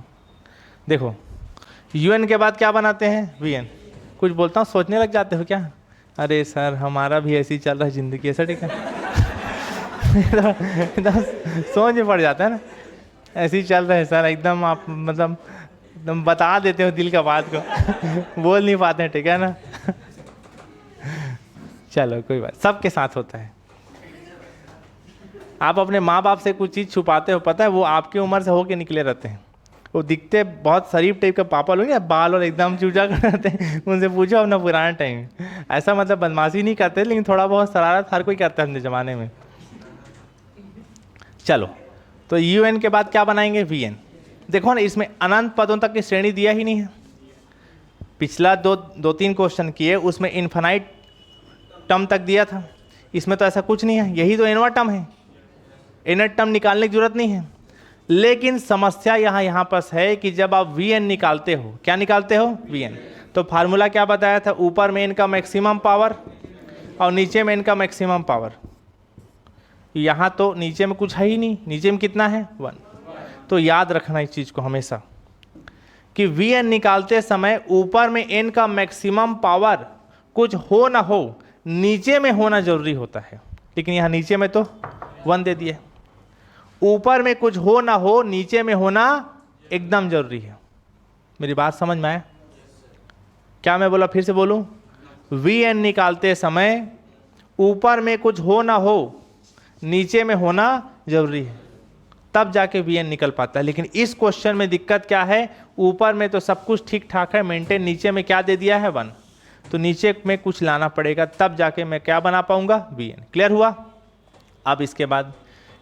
देखो यू एन के बाद क्या बनाते हैं, वी एन। कुछ बोलता हूँ सोचने लग जाते हो क्या, अरे सर हमारा भी ऐसे ही चल रहा है ज़िंदगी, ऐसा ठीक है। एकदम सोच में पड़ जाता है ना, ऐसे ही चल रहा है सर, एकदम आप मतलब एकदम बता देते हो दिल का बात को, बोल नहीं पाते हैं, ठीक है ना। चलो कोई बात, सबके साथ होता है। आप अपने माँ बाप से कुछ चीज़ छुपाते हो, पता है वो आपकी उम्र से होके निकले रहते हैं, वो दिखते बहुत शरीफ टाइप के पापा लोग ना, बाल और एकदम चूजा कर रहते हैं, उनसे पूछो अपना पुराना टाइम। ऐसा मतलब बदमाशी नहीं करते, लेकिन थोड़ा बहुत शरारत हर कोई करता है अपने ज़माने में। चलो तो यू एन के बाद क्या बनाएंगे, वी एन। देखो ना इसमें अनंत पदों तक की श्रेणी दिया ही नहीं है। पिछला दो तीन क्वेश्चन किए उसमें इन्फिनाइट टर्म तक दिया था, इसमें तो ऐसा कुछ नहीं है, यही तो एनवा टर्म है, इनर टर्म निकालने की जरूरत नहीं है। लेकिन समस्या यहाँ पर है कि जब आप वी एन निकालते हो, क्या निकालते हो, वी एन, तो फार्मूला क्या बताया था, ऊपर में एन का मैक्सिमम पावर और नीचे में एन का मैक्सिमम पावर। यहाँ तो नीचे में कुछ है ही नहीं, नीचे में कितना है, 1। तो याद रखना इस चीज़ को हमेशा कि वी एन निकालते समय ऊपर में एन का मैक्सिमम पावर कुछ हो ना हो, नीचे में होना जरूरी होता है। लेकिन यहाँ नीचे में तो 1 दे दिए, ऊपर में कुछ हो ना हो, नीचे में होना एकदम जरूरी है। मेरी बात समझ में आए? क्या मैं बोला, फिर से बोलूं, वी एन निकालते समय ऊपर में कुछ हो ना हो, नीचे में होना जरूरी है, तब जाके वी एन निकल पाता है। लेकिन इस क्वेश्चन में दिक्कत क्या है, ऊपर में तो सब कुछ ठीक ठाक है मेंटेन, नीचे में क्या दे दिया है, 1, तो नीचे में कुछ लाना पड़ेगा, तब जाके मैं क्या बना पाऊंगा, वी एन। क्लियर हुआ? अब इसके बाद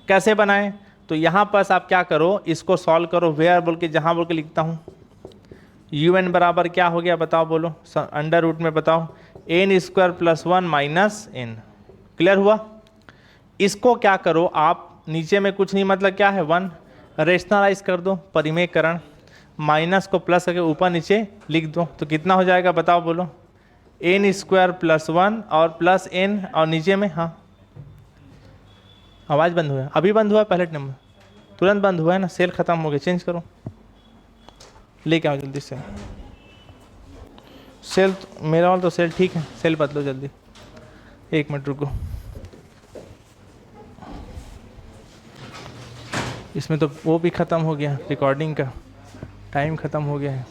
कैसे बनाएं, तो यहाँ पर आप क्या करो, इसको सॉल्व करो, वेयर बोल के जहाँ बोल के लिखता हूँ, यू एन बराबर क्या हो गया बताओ बोलो, अंडर रूट में बताओ, N square plus 1 minus N. Clear हुआ? इसको क्या करो आप, नीचे में कुछ नहीं मतलब क्या है, 1, रेशनलाइज कर दो, परिमेयकरण, माइनस को प्लस करके ऊपर नीचे लिख दो, तो कितना हो जाएगा बताओ बोलो, एन स्क्वायर प्लस 1 और प्लस एन, और नीचे में, हाँ आवाज़ बंद हुआ है, अभी बंद हुआ है, पहले नंबर तुरंत बंद हुआ है ना, सेल खत्म हो गया, चेंज करो, लेके आओ जल्दी से सेल, मेरा वाला तो सेल ठीक है, सेल बदलो जल्दी, 1 मिनट रुको। इसमें तो वो भी ख़त्म हो गया, रिकॉर्डिंग का टाइम ख़त्म हो गया है।